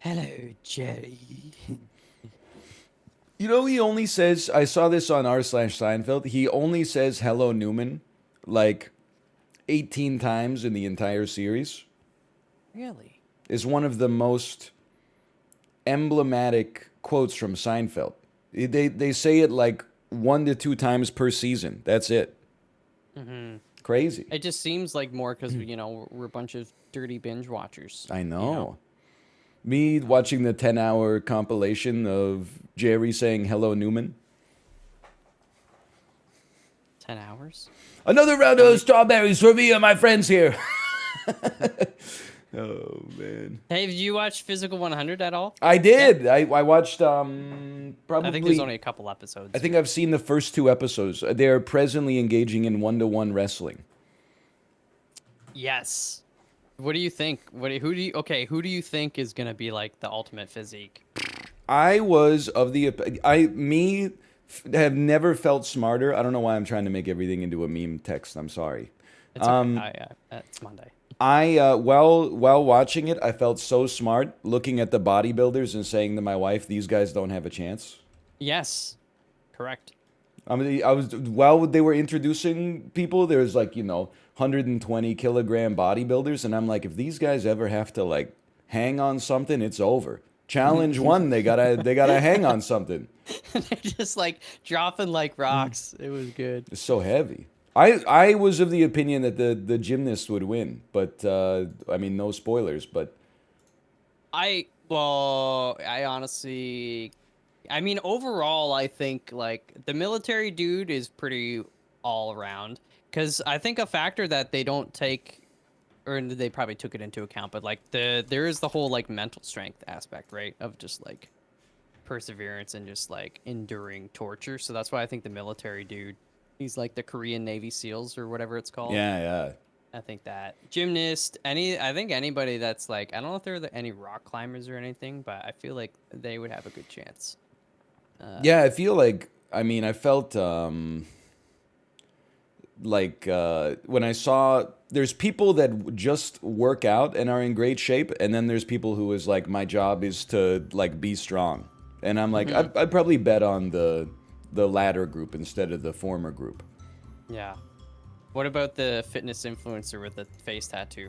Hello, Jerry. You know, he only says, I saw this on r/Seinfeld, he only says hello Newman like 18 times in the entire series. Really? Is one of the most emblematic quotes from Seinfeld. They say it like 1 to 2 times per season. That's it. Mm-hmm. Crazy. It just seems like more because, we're a bunch of dirty binge watchers. I know. You know? Me watching the 10-hour compilation of Jerry saying hello Newman. 10 hours? Another round of strawberries for me and my friends here. Oh, man. Hey, did you watch Physical 100 at all? I did. I watched I probably. think there's only a couple episodes. I think I've seen the first 2 episodes. They are presently engaging in one-to-one wrestling. Yes. What do you think? Who do you think is gonna be like the ultimate physique? I was of the have never felt smarter. I don't know why I'm trying to make everything into a meme text. I'm sorry. It's okay. It's Monday. While watching it, I felt so smart looking at the bodybuilders and saying to my wife, "These guys don't have a chance." Yes, correct. I mean, I was while they were introducing people, there was 120 kilogram bodybuilders, and I'm like, if these guys ever have to like hang on something, it's over. Challenge one, they gotta hang on something. They're just like dropping like rocks. It was good. It's so heavy. I was of the opinion that the gymnast would win, but I mean, no spoilers, but I honestly, I mean, overall, I think like the military dude is pretty all around. Because I think a factor that they don't take, or they probably took it into account, but like there is the whole like mental strength aspect, right? Of just like perseverance and just like enduring torture. So that's why I think the military dude, he's like the Korean Navy SEALs or whatever it's called. yeah. I think that gymnast, I think anybody that's like, I don't know if there are any rock climbers or anything, but I feel like they would have a good chance. Yeah, I feel like, I mean, I felt when I saw there's people that just work out and are in great shape, and then there's people who is like, my job is to like be strong, and I'm like, I'd probably bet on the latter group instead of the former group. Yeah. What about the fitness influencer with the face tattoo?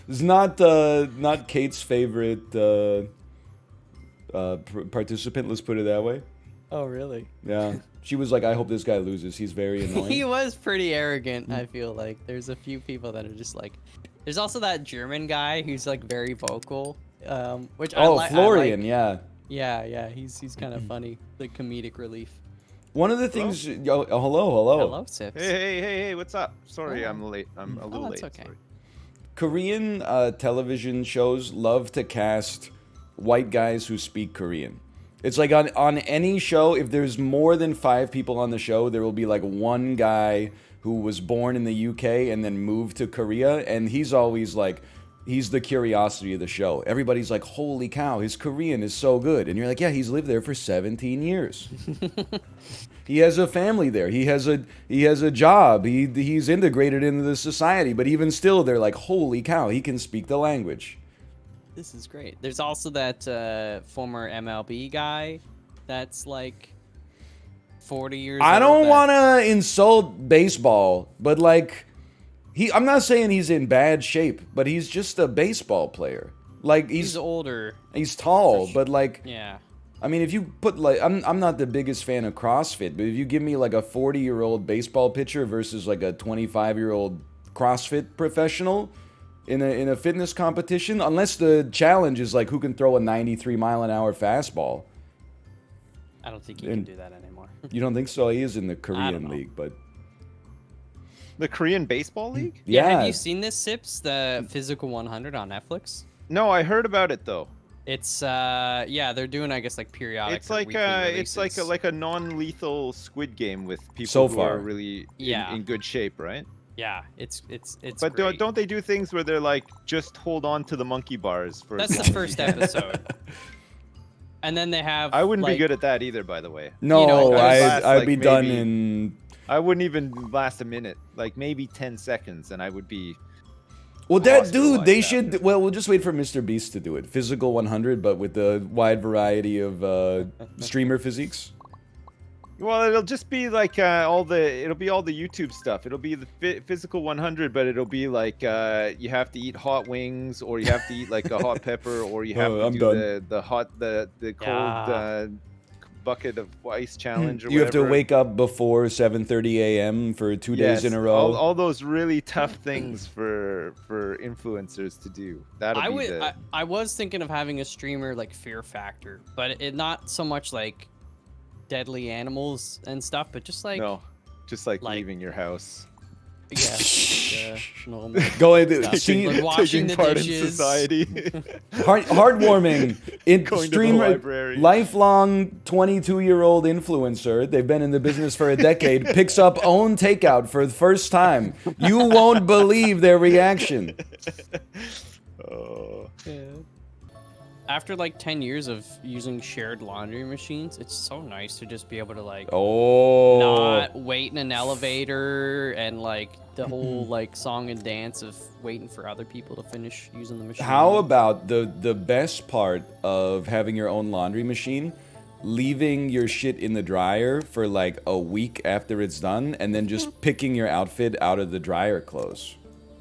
It's not Kate's favorite participant. Let's put it that way. Oh, really? Yeah. She was like, I hope this guy loses. He's very annoying. He was pretty arrogant, I feel like. There's a few people that are just like... There's also that German guy who's like very vocal, which Florian, like. yeah. Yeah, he's kind of funny. The comedic relief. One of the things... hello. Hello, Sips. Hey, what's up? Sorry, I'm late. I'm a little late. Okay. Sorry. Korean television shows love to cast white guys who speak Korean. It's like on any show, if there's more than 5 people on the show, there will be like one guy who was born in the UK and then moved to Korea, and he's always like, he's the curiosity of the show. Everybody's like, holy cow, his Korean is so good. And you're like, yeah, he's lived there for 17 years. He has a family there. He has a job. He's integrated into the society, but even still, they're like, holy cow, he can speak the language. This is great. There's also that former MLB guy that's like 40 years old. I don't want to insult baseball, but like, I'm not saying he's in bad shape, but he's just a baseball player. Like he's older. He's tall, but like, yeah. I mean, if you put like, I'm not the biggest fan of CrossFit, but if you give me like a 40-year-old baseball pitcher versus like a 25-year-old CrossFit professional in a fitness competition, unless the challenge is like who can throw a 93-mile-an-hour fastball. I don't think he can do that anymore. You don't think so? He is in the Korean league, but the Korean baseball league? Yeah. Have you seen this, Sips? The Physical 100 on Netflix? No, I heard about it though. It's they're doing, I guess, like periodic. It's like a non-lethal Squid Game with people so who far are really in good shape, right? Yeah, it's. But great. don't they do things where they're like, just hold on to the monkey bars for? That's the first episode. And then they have. I wouldn't be good at that either, by the way. No, I'd be maybe, done in. I wouldn't even last a minute, like maybe 10 seconds, and I would be Well, that hospital dude, like they that. should. Well, we'll just wait for MrBeast to do it. Physical 100, but with the wide variety of streamer physiques. Well, it'll just be like it'll be all the YouTube stuff. It'll be the physical 100, but it'll be like you have to eat hot wings, or you have to eat like a hot pepper, or you have to I'm do done. the cold bucket of ice challenge. Or You have to whatever. wake up before 7:30 a.m. for 2 days in a row. All those really tough things for influencers to do. I was thinking of having a streamer like Fear Factor, but it not so much like deadly animals and stuff, but just like just like leaving your house. Yeah, normal. Going to like washing the part dishes. in society. heartwarming. Going to the Streamer, library. lifelong 22-year-old influencer. They've been in the business for a decade. Picks up own takeout for the first time. You won't believe their reaction. Oh. Yeah. After like 10 years of using shared laundry machines, it's so nice to just be able to like not wait in an elevator and like the whole like song and dance of waiting for other people to finish using the machine. How about the best part of having your own laundry machine? Leaving your shit in the dryer for like a week after it's done, and then just picking your outfit out of the dryer clothes.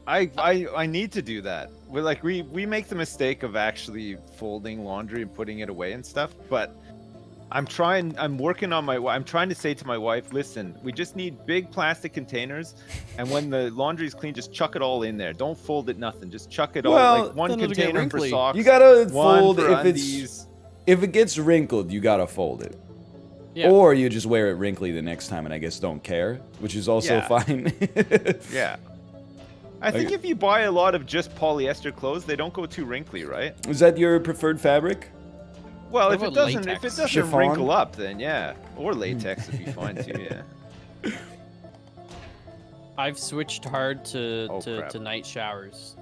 I need to do that. We make the mistake of actually folding laundry and putting it away and stuff, but I'm trying to say to my wife, listen, we just need big plastic containers, and when the laundry's clean, just chuck it all in there. Don't fold it nothing. Just chuck it all, like one then it'll get container for wrinkly. socks. You gotta one fold for if undies. if it gets wrinkled, you gotta fold it. Yeah. Or you just wear it wrinkly the next time and I guess don't care, which is also Yeah. fine. Yeah. I think if you buy a lot of just polyester clothes, they don't go too wrinkly, right? Is that your preferred fabric? Well, What if it about doesn't latex? Chiffon? wrinkle up, then yeah. Or latex would be fine too, yeah. I've switched hard to crap. night showers.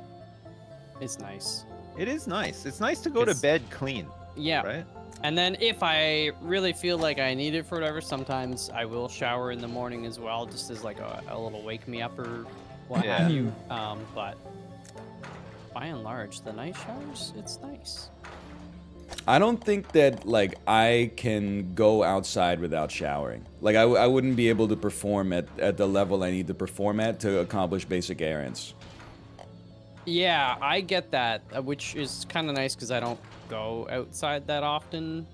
It's nice. It is nice. It's nice to go to bed clean, Yeah. right? And then if I really feel like I need it for whatever, sometimes I will shower in the morning as well, just as like a little wake me up or what have you. But by and large, the night showers, it's nice. I don't think that like I can go outside without showering. Like I wouldn't be able to perform at the level I need to perform at to accomplish basic errands. Yeah, I get that, which is kind of nice because I don't go outside that often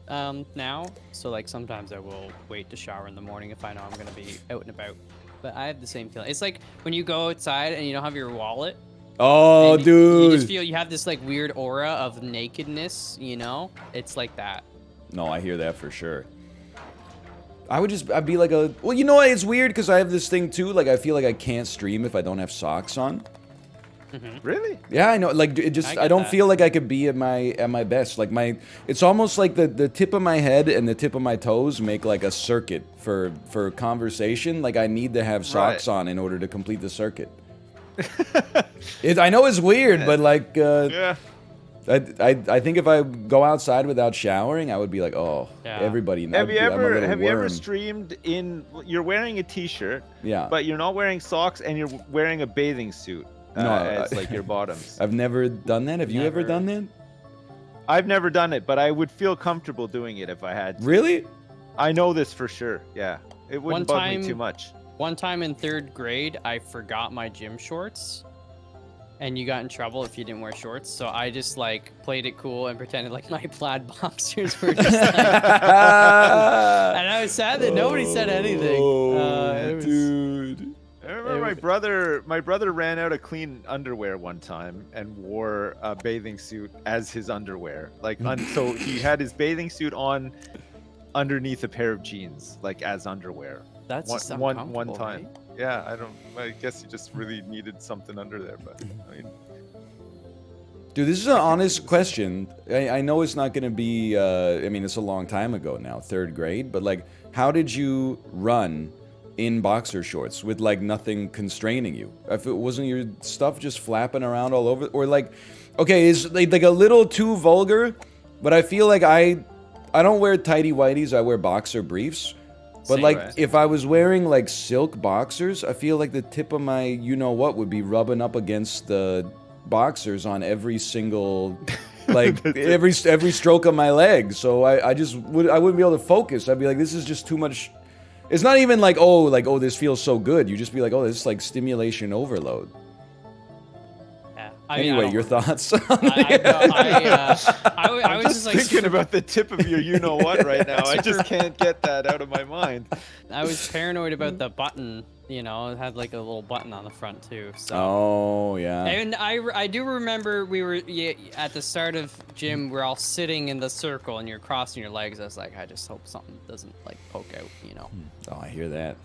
now. So like sometimes I will wait to shower in the morning if I know I'm going to be out and about. But I have the same feeling. It's like when you go outside and you don't have your wallet. Oh, and dude. You just feel you have this like weird aura of nakedness, you know? It's like that. No, I hear that for sure. I'd be like well, you know what? It's weird because I have this thing too. Like I feel like I can't stream if I don't have socks on. Really? Yeah, I know. Like it just, I don't feel like I could be at my best. Like it's almost like the tip of my head and the tip of my toes make like a circuit for conversation. Like I need to have socks on in order to complete the circuit. I know it's weird, but like, Yeah. I think if I go outside without showering, I would be like, oh, Yeah. everybody. Have you I'm a little ever worm. streamed you're wearing a t-shirt, Yeah. but you're not wearing socks and you're wearing a bathing suit No, as like your bottoms? I've never done that. Have you ever Never. done that? I've never done it, but I would feel comfortable doing it if I had to. Really? I know this for sure. Yeah. It wouldn't One bug me time- too much. One time in 3rd grade, I forgot my gym shorts. And you got in trouble if you didn't wear shorts. So I just like played it cool and pretended like my plaid boxers were just like... And I was sad that nobody said anything. It was- Dude. I remember my brother ran out of clean underwear one time and wore a bathing suit as his underwear. Like so he had his bathing suit on underneath a pair of jeans, like as underwear. That's just one uncomfortable, time. right? Yeah, I guess he just really needed something under there, but I mean, Dude, this is an honest question. I know it's not going to be, I mean, it's a long time ago now, 3rd grade, but like, how did you run in boxer shorts with like nothing constraining you? If it wasn't your stuff just flapping around all over, or like, okay, is like a little too vulgar, but I feel like I don't wear tighty whities, I wear boxer briefs. But Same. like, Right. if I was wearing like silk boxers, I feel like the tip of my you-know-what would be rubbing up against the boxers on every single, like, every stroke of my leg. So I wouldn't be able to focus. I'd be like, this is just too much. It's not even like, oh, this feels so good. You just be like, oh, this is like stimulation overload. Yeah. I mean, I Anyway, don't your remember. thoughts? I was I'm just like thinking super- about the tip of your you-know-what right now. I just can't get that out of my mind. I was paranoid about the button. You know, it had like a little button on the front too. So. Oh, yeah. And I do remember we were at the start of gym. We're all sitting in the circle, and you're crossing your legs. I was like, I just hope something doesn't like poke out. You know. Oh, I hear that.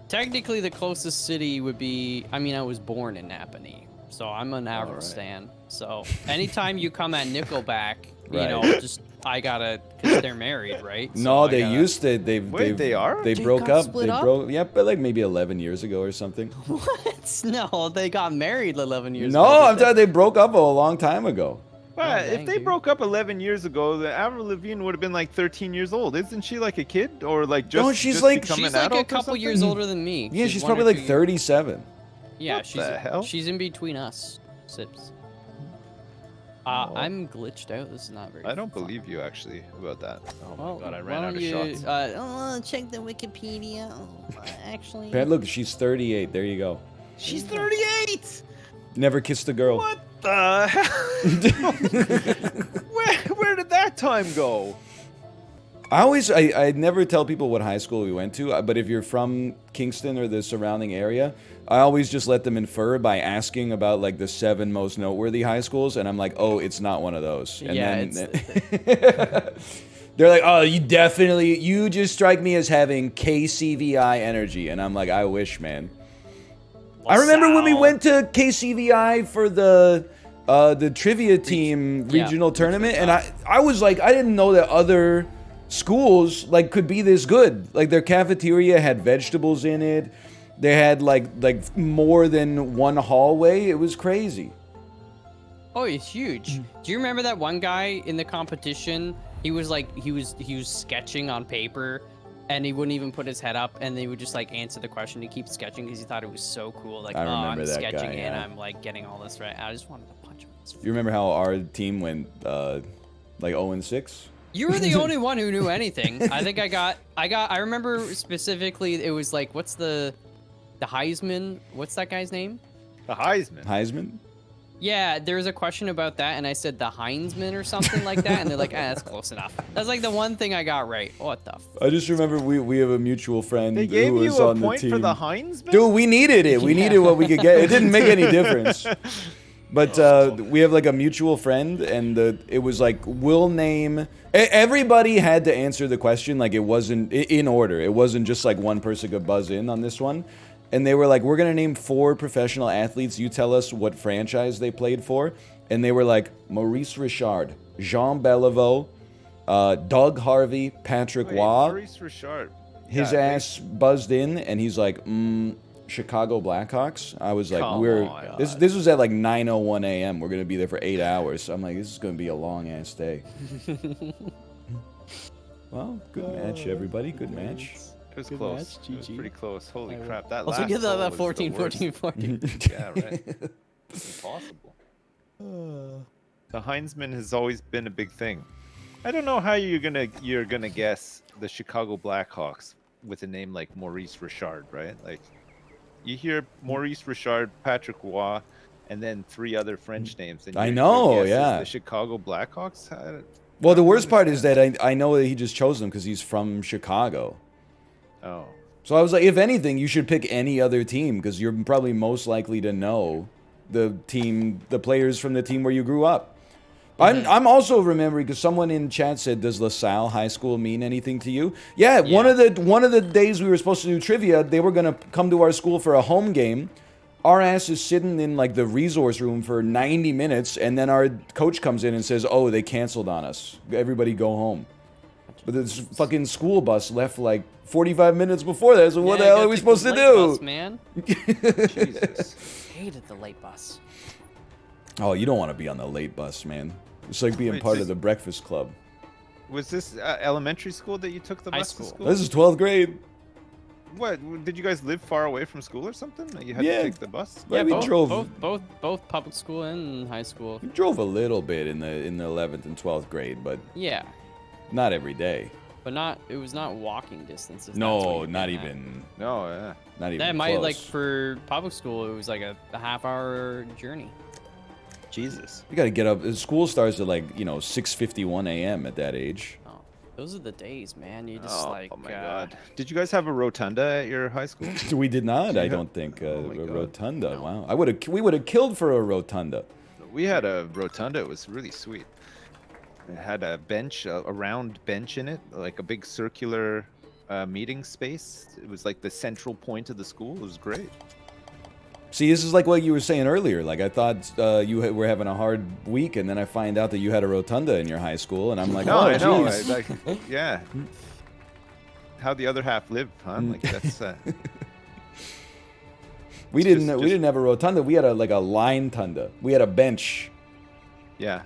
Technically, the closest city would be. I mean, I was born in Napanee, so I'm an Avril right. stan. So anytime you come at Nickelback, you Right. know, just I gotta, cause they're married, right? So No, I they gotta- used to. Wait, they are? They Jake broke got up. split They up? broke. Yeah, but like maybe 11 years ago or something. What? No, they got married 11 years No, ago. I'm didn't telling you, they broke up a long time ago. But dang, if they dude. broke up 11 years ago, then Avril Lavigne would have been like 13 years old. Isn't she like a kid or like just? No, she's just like- become She's an like adult a or couple something? years older than me. Yeah, she's one or probably like two years- 37. Yeah, What she's the hell? she's in between us. Sips. I'm glitched out. This is not very. I don't fun. believe you actually about that. Oh my Well, god, I why ran out don't of you, shots. check the Wikipedia. Actually. Pat, look, she's 38. There you go. She's 38. Never kissed a girl. What the hell? where did that time go? I never tell people what high school we went to, but if you're from Kingston or the surrounding area, I always just let them infer by asking about like the 7 most noteworthy high schools, and I'm like, oh, it's not one of those. And Yeah, they're like, oh, you just strike me as having KCVI energy, and I'm like, I wish, man. I remember when we went to KCVI for the trivia team yeah, regional tournament, and I was like, I didn't know that other schools like could be this good. Like their cafeteria had vegetables in it. They had like more than one hallway. It was crazy. Oh, it's huge. Do you remember that one guy in the competition? He was sketching on paper, and he wouldn't even put his head up, and they would just like answer the question. He keep sketching because he thought it was so cool. Like, I oh, remember I'm that sketching guy, and yeah. I'm like getting all this right. I just wanted to punch him. You remember how our team went like 0-6? You were the only one who knew anything. I think I remember specifically. It was like, what's the Heisman? What's that guy's name? The Heisman. Heisman? Yeah, there was a question about that, and I said the Heinzman or something like that, and they're like, that's close enough. That's like the one thing I got right. What the? I just remember we have a mutual friend They gave who you was a on the point team. for the Heisman. Dude, we needed it. We needed what we could get. It didn't make any difference. But we have like a mutual friend, and it was like, we'll name. Everybody had to answer the question, like it wasn't in order. It wasn't just like one person could buzz in on this one. And they were like, we're going to name 4 professional athletes. You tell us what franchise they played for. And they were like, Maurice Richard, Jean Beliveau, Doug Harvey, Patrick Wait, Waugh. Maurice Richard. His Yeah, ass buzzed in, and he's like, Chicago Blackhawks. I was like, Come on. this was at like 9:01 a.m. We're gonna be there for 8 hours. I'm like, this is gonna be a long ass day. Well, good match, everybody. Good match. It was Good close. match, It was GG. pretty close. Holy I will- crap! That Also, last give goal that was 14, the worst. 14, 14. Yeah, right. Impossible. The Heinzman has always been a big thing. I don't know how you're gonna guess the Chicago Blackhawks with a name like Maurice Richard, right? Like, you hear Maurice Richard, Patrick Waugh, and then 3 other French names. And I your know, guess is yeah. The Chicago Blackhawks. Well, the worst part is that I know that he just chose them because he's from Chicago. Oh. So I was like, if anything, you should pick any other team because you're probably most likely to know the players from the team where you grew up. I'm also remembering because someone in chat said, "Does LaSalle High School mean anything to you?" Yeah, Yeah. one of the days we were supposed to do trivia, they were gonna come to our school for a home game. Our ass is sitting in like the resource room for 90 minutes, and then our coach comes in and says, "Oh, they canceled on us. Everybody go home." But this fucking school bus left like 45 minutes before that. So what the Yeah, hell gotta are we take the supposed to late do? bus, man. Jesus. Hated the late bus. Oh, you don't want to be on the late bus, man. It's like being Wait, part so- of the Breakfast Club. Was this elementary school that you took the High bus school. to school? This is 12th grade. What did you guys live far away from school or something? You had Yeah. to take the bus. Yeah, we both, drove. both public school and high school. We drove a little bit in the 11th and 12th grade, but Yeah, not every day. but not. It was not walking distance. No, not even. No, yeah. Not even. That might close. like for public school, it was like a half-hour journey. Jesus. You got to get up. School starts at like 6:51 a.m. at that age. Oh, those are the days, man. You just like. Oh my God. Did you guys have a rotunda at your high school? We did not. I Yeah. don't think Oh my a God. rotunda. No. Wow. We would have killed for a rotunda. We had a rotunda. It was really sweet. It had a bench, a round bench in it, like a big circular meeting space. It was like the central point of the school. It was great. See, this is like what you were saying earlier. Like I thought were having a hard week, and then I find out that you had a rotunda in your high school, and I'm like, No, oh, I know. jeez. Yeah. How the other half live, huh? Like that's. We It's didn't. just- We didn't have a rotunda. We had a line tunda. We had a bench, Yeah.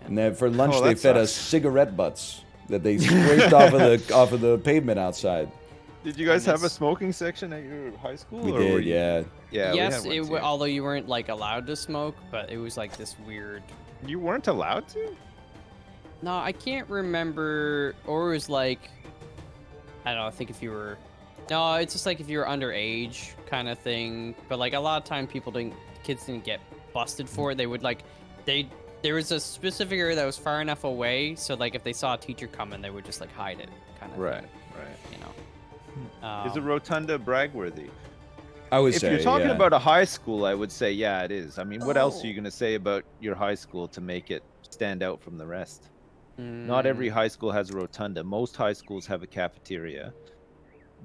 and then for lunch Oh, they that fed us sucks. cigarette butts that they scraped off of the pavement outside. Did you guys have a Goodness. smoking section at your high school? We or were did, you- yeah. Yeah. Yes, we had one too. although you weren't like allowed to smoke, but it was like this weird. You weren't allowed to. No, I can't remember. Or it was like, I don't know. I think if you were, no, it's just like if you were underage kind of thing. But like a lot of time, kids didn't get busted for it. They would like, there was a specific area that was far enough away, so like if they saw a teacher coming, they would just like hide it, kind of. Right. Thing, Right. you know. Is a rotunda bragworthy? I would If say. you're talking yeah. about a high school, I would say yeah, it is. I mean, what else are you going to say about your high school to make it stand out from the rest? Not every high school has a rotunda. Most high schools have a cafeteria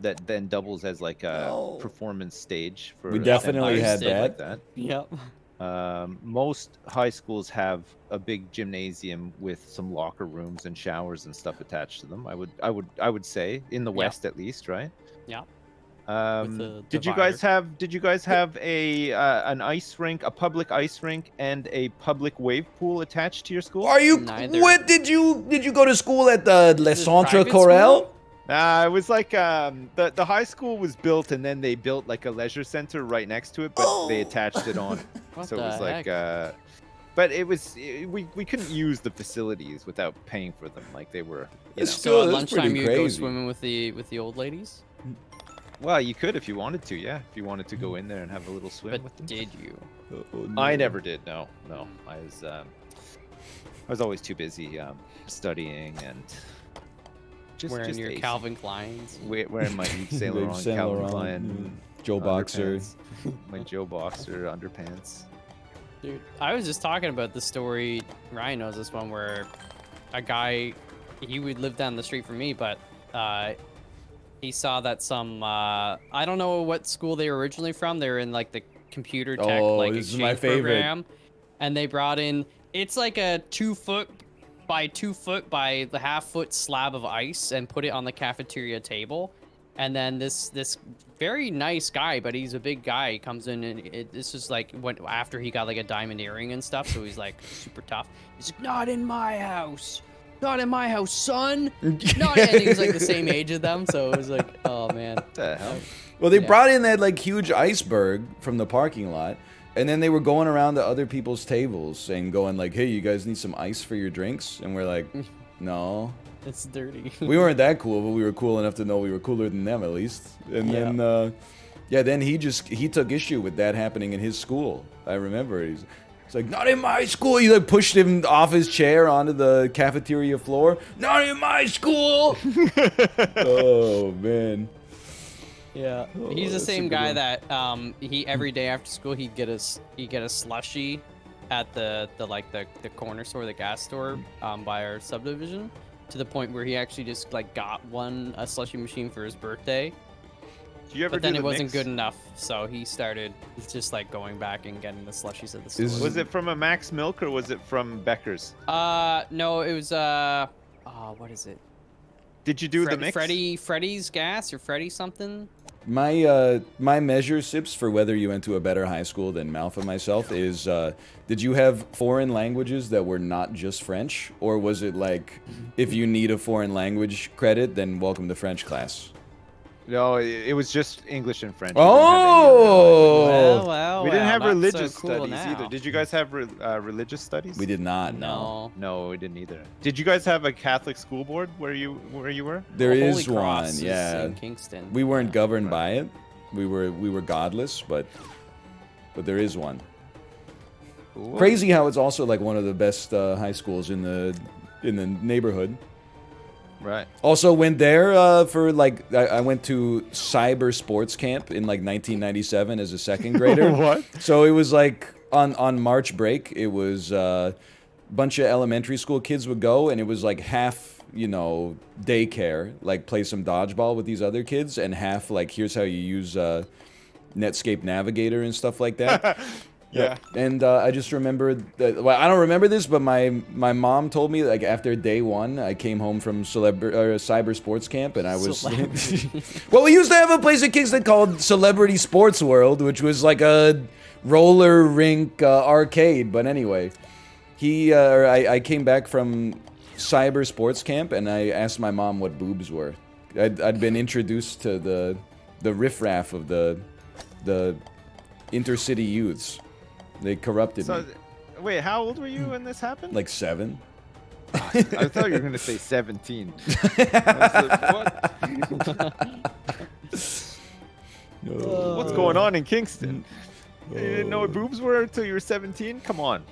that then doubles as like a No. performance stage for. We definitely seminars had and stuff that. Like Yep. that. Most high schools have a big gymnasium with some locker rooms and showers and stuff attached to them. I would say in the Yeah. West at least, right? Yeah. Did the you guys have a an ice rink, a public ice rink, and a public wave pool attached to your school? Are you? Neither. What did you go to school at the Le Is it Centre private Corel? school? It was like the high school was built and then they built like a leisure center right next to it, but they attached it on. What So it was the like heck? but we couldn't use the facilities without paying for them. Like they were, you know. It's So Still, at that's pretty lunchtime you go crazy. swimming with the old ladies. Well, you could if you wanted to, yeah. If you wanted to go in there and have a little swim But with them. did you? I never did. No. I was always too busy studying and Wearing your ace. Calvin Kleins. Wearing my Yves Saint Yves Laurent Saint Calvin Laurent, Klein Joe Boxer. underpants, my Joe Boxer underpants. Dude, I was just talking about the story. Ryan knows this one where a guy, he would live down the street from me, but he saw that some I don't know what school they were originally from. They were in like the computer tech Oh, like this is my exchange favorite. program, and they brought in. It's like a 2 foot by 2 foot by the half-foot slab of ice and put it on the cafeteria table. And then this very nice guy, but he's a big guy, he comes in and this is like after he got like a diamond earring and stuff, so he's like super tough. He's like, not in my house, son. Not, and he was like the same age as them, so it was like, oh man. What the hell? Well, they Yeah. brought in that like huge iceberg from the parking lot, and then they were going around to other people's tables and going like, "Hey, you guys need some ice for your drinks?" And we're like, "No, It's dirty. we weren't that cool, but we were cool enough to know we were cooler than them at least." And Yeah. then, yeah, then he took issue with that happening in his school. I remember he's like, "Not in my school." He like pushed him off his chair onto the cafeteria floor. "Not in my school." Oh man. Yeah, Oh, he's the that's a same good guy one. that he every day after school he'd get a slushie at the corner store, the gas store by our subdivision, to the point where he actually just like got a slushie machine for his birthday. Do you ever But then do it the wasn't mix? good enough, so he started just like going back and getting the slushies at the store. Is- Was it from a Max Milk or was it from Becker's? No, it was what is it? Did you do the mix? Freddy's gas or Freddy something? My measure sips for whether you went to a better high school than MALF and myself is did you have foreign languages that were not just French, or was it like if you need a foreign language credit, then welcome to French class? No, it was just English and French. Oh, Well, We didn't have that's so religious cool studies now. either. Did you guys have religious studies? we did not. No, No. No, we didn't either. Did you guys have a Catholic school board where you were? there Holy is Cross one. is Yeah, in Kingston. we weren't Yeah. governed by it. We were godless, but there is one. Cool. Crazy how it's also like one of the best high schools in the neighborhood. Right. Also went there for like I went to cyber sports camp in like 1997 as a second grader. What? So it was like on March break. It was a bunch of elementary school kids would go, and it was like half daycare, like play some dodgeball with these other kids, and half like here's how you use Netscape Navigator and stuff like that. Yeah. And I just remembered that. Well, I don't remember this, but my mom told me like after day one, I came home from cyber sports camp, and I was. Well, we used to have a place in Kingston called Celebrity Sports World, which was like a roller rink arcade. But anyway, I came back from cyber sports camp, and I asked my mom what boobs were. I'd been introduced to the riffraff of the intercity youths. They corrupted me. Wait, how old were you when this happened? Like 7. I thought you were going to say 17. I was like, what? What's going on in Kingston? You didn't know what boobs were until you were 17? Come on.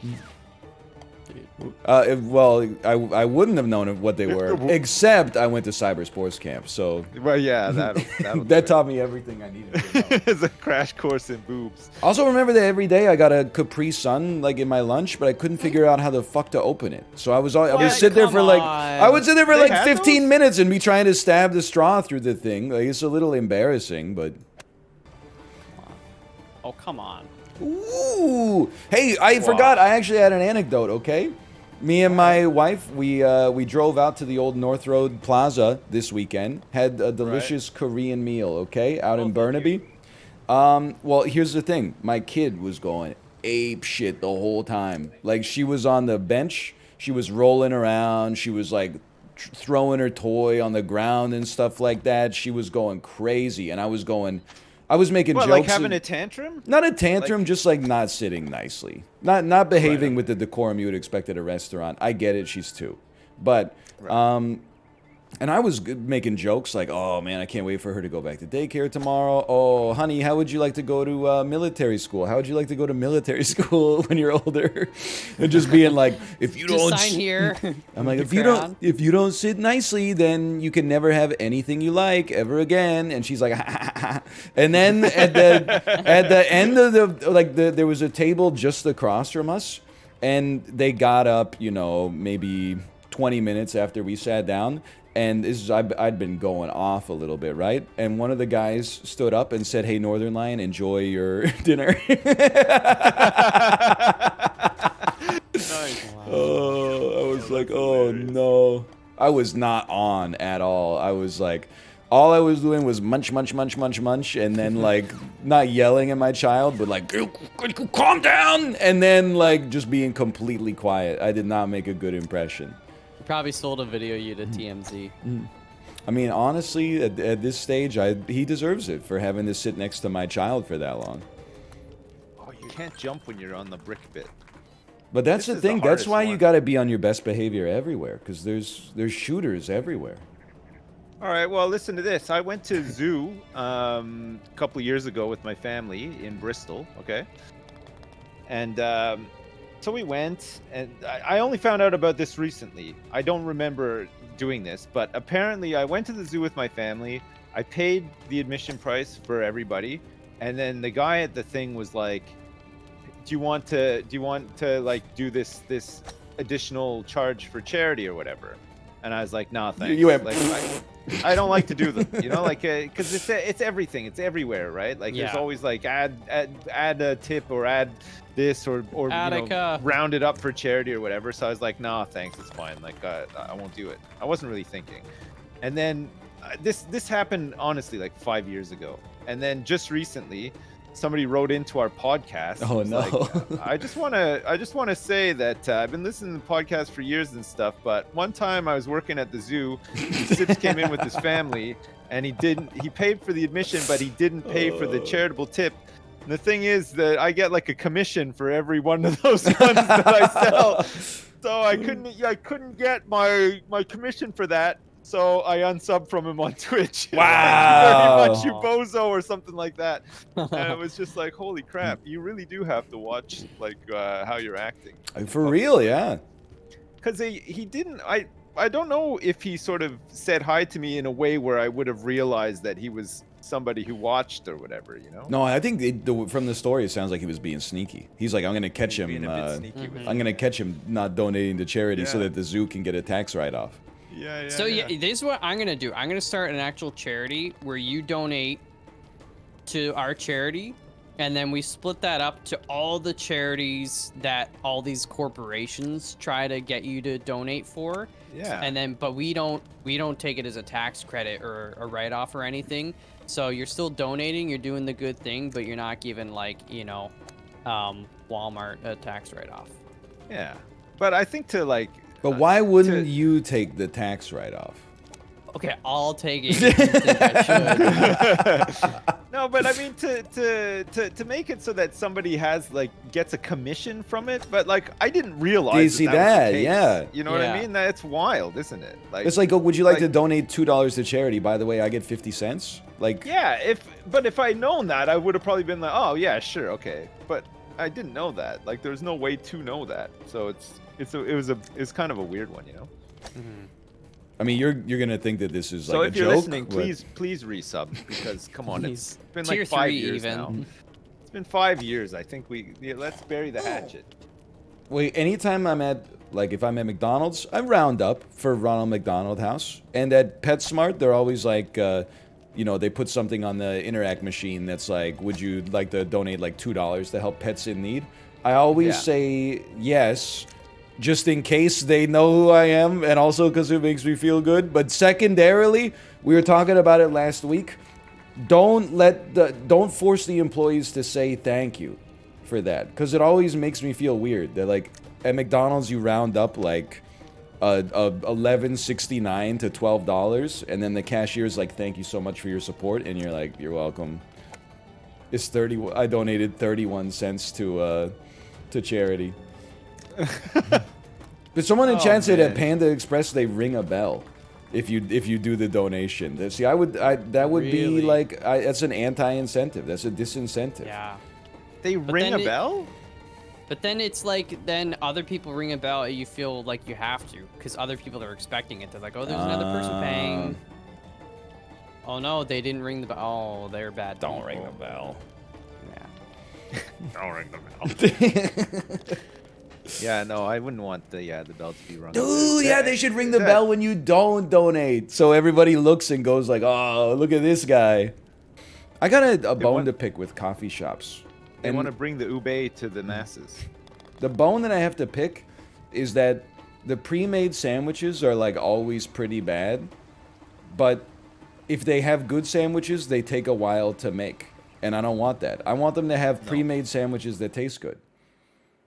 Well, I wouldn't have known what they were, except I went to cyber sports camp. So Well, yeah, that'll that taught me everything I needed to know. It's a crash course in boobs. Also, remember that every day I got a Capri Sun like in my lunch, but I couldn't figure out how the fuck to open it. So I would sit there for like I would sit there for They like had 15 those? minutes and be trying to stab the straw through the thing. Like it's a little embarrassing, but. Oh, come on. Ooh! Hey, I forgot. I actually had an anecdote. Okay, me and my wife, we drove out to the old North Road Plaza this weekend. Had a delicious Korean meal. Okay, out in Burnaby. Well, here's the thing. My kid was going ape shit the whole time. Like she was on the bench. She was rolling around. She was like throwing her toy on the ground and stuff like that. She was going crazy, and I was making jokes. Like having a tantrum? Not a tantrum, just like not sitting nicely. Not behaving with the decorum you would expect at a restaurant. I get it, she's 2. But, and I was making jokes like, oh man, I can't wait for her to go back to daycare tomorrow. Oh, honey, how would you like to go to military school? How would you like to go to military school when you're older? And just being like, if you don't sign here. I'm like, if you don't sit nicely, then you can never have anything you like ever again. And she's like, and then at the end of there was a table just across from us, and they got up, maybe 20 minutes after we sat down. And I'd been going off a little bit, right? And one of the guys stood up and said, "Hey, Northernlion, enjoy your dinner." Nice. Wow. Oh, I was like, oh no. I was not on at all. I was like, all I was doing was munch, munch, munch, munch, munch, and then like not yelling at my child, but like, calm down, and then like just being completely quiet. I did not make a good impression. Probably sold a video you to TMZ. I mean, honestly, at this stage, he deserves it for having to sit next to my child for that long. Oh, you can't jump when you're on the brick bit. But that's This the is the thing. That's hardest why you one. got to be on your best behavior everywhere, because there's shooters everywhere. All right, well, listen to this. I went to zoo a couple of years ago with my family in Bristol, okay? And so we went, and I only found out about this recently. I don't remember doing this, but apparently I went to the zoo with my family. I paid the admission price for everybody, and then the guy at the thing was like, do you want to like do this additional charge for charity or whatever? And I was like, nah, thanks. You went, like, I don't like to do them, like, because it's everything, it's everywhere, right? Like, there's Yeah. always like add a tip or add this or round it up for charity or whatever. So I was like, nah, thanks, it's fine. Like, I won't do it. I wasn't really thinking. And then this happened honestly like 5 years ago, and then just recently somebody wrote into our podcast. Oh, was no. like, I just want to say that I've been listening to the podcast for years and stuff, but one time I was working at the zoo, Sips came in with his family, and he paid for the admission, but he didn't pay for the charitable tip. And the thing is that I get like a commission for every one of those ones that I sell. So I couldn't get my commission for that. So I unsubbed from him on Twitch. Wow. Thank you very much, you bozo, or something like that. And it was just like, holy crap, you really do have to watch like how you're acting. For real, yeah. Because he didn't. I don't know if he sort of said hi to me in a way where I would have realized that he was somebody who watched or whatever, you know? No, I think from the story, it sounds like he was being sneaky. He's like, I'm going to catch him. Being a bit sneaky with I'm going to catch him not donating to charity so Yeah. that the zoo can get a tax write-off. Yeah. So yeah, this is what I'm gonna do. I'm gonna start an actual charity where you donate to our charity, and then we split that up to all the charities that all these corporations try to get you to donate for. Yeah. And then, but we don't take it as a tax credit or a write-off or anything. So you're still donating, you're doing the good thing, but you're not giving like, you know, Walmart a tax write-off. Yeah. But I think to like. But why wouldn't you take the tax write-off? Okay, I'll take it. If you think I should. No, but I mean to make it so that somebody gets a commission from it, but like I didn't realize. Do you see was the that? case. Yeah. You know what I Yeah. mean? That's wild, isn't it? Like It's like, oh, would you like like- to donate $2 to charity? By the way, I get 50 cents. Like, yeah, if I'd known that, I would have probably been like, oh yeah, sure, okay. But I didn't know that. Like there's no way to know that. So it's kind of a weird one, you know. I mean, you're gonna think that this is So like if a you're joke. listening, but- please resub, because come on, it's been Tier like 5 3 years even. now. It's been 5 years. I think let's bury the hatchet. Wait, anytime I'm at, like, if I'm at McDonald's, I round up for Ronald McDonald House. And at PetSmart, they're always like, you know, they put something on the Interact machine that's like, would you like to donate like $2 to help pets in need? I always Yeah. say yes, just in case they know who I am, and also because it makes me feel good. But secondarily, we were talking about it last week. Don't force the employees to say thank you for that, because it always makes me feel weird. They're like, at McDonald's you round up like $11.69 to $12, and then the cashier's like, thank you so much for your support, and you're like, you're welcome. It's 30. I donated 31 cents to charity. But someone in chat said at man. Panda Express they ring a bell if you do the donation. See, that would be Really? like that's an anti-incentive. That's a disincentive. Yeah. They ring then a bell? But then it's like, then other people ring a bell, you feel like you have to, because other people are expecting it. They're like, oh, there's another person paying. Oh no, they didn't ring the bell. Oh, they're bad. Don't ring people. the bell. Yeah. Don't ring the bell. Yeah, no, I wouldn't want the bell to be rung. Dude, yeah, they should ring the bell when you don't donate, so everybody looks and goes like, "Oh, look at this guy." I got a bone want- to pick with coffee shops. They And want to bring the ube to the masses. the bone that I have to pick is that the pre-made sandwiches are like always pretty bad, but if they have good sandwiches, they take a while to make, and I don't want that. I want them to have pre-made sandwiches that taste good.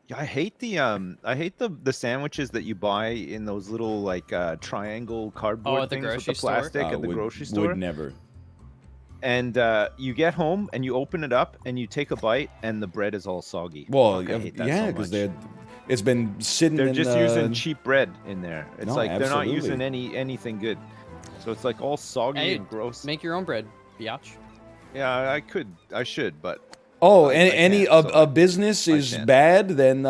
Yeah, I hate the sandwiches that you buy in those little like triangle cardboard at the things with the grocery store? plastic at the grocery store. Would never. And you get home and you open it up and you take a bite and the bread is all soggy. Well, Fuck, I hate that yeah, so because much. it's been sitting. They're in just the, using cheap bread in there. It's No, like they're not using absolutely. anything good. So it's like all soggy Hey, and gross. Make your own bread, biatch. Yeah, I should, but Oh, I any can't, so a business I is can't. bad, then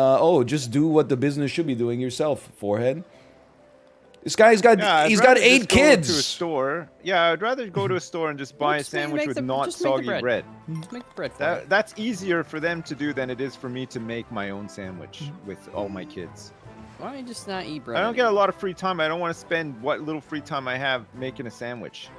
just do what the business should be doing yourself, forehead. This guy's got yeah, I'd he's got rather 8 just go to a kids. store. Yeah, I'd rather go to a store and just buy a just make- sandwich make with the- not just make the soggy bread. Just make the bread for it. That's easier for them to do than it is for me to make my own sandwich with all my kids. Why don't you just not eat bread? I don't get a lot of free time. I don't want to spend what little free time I have making a sandwich.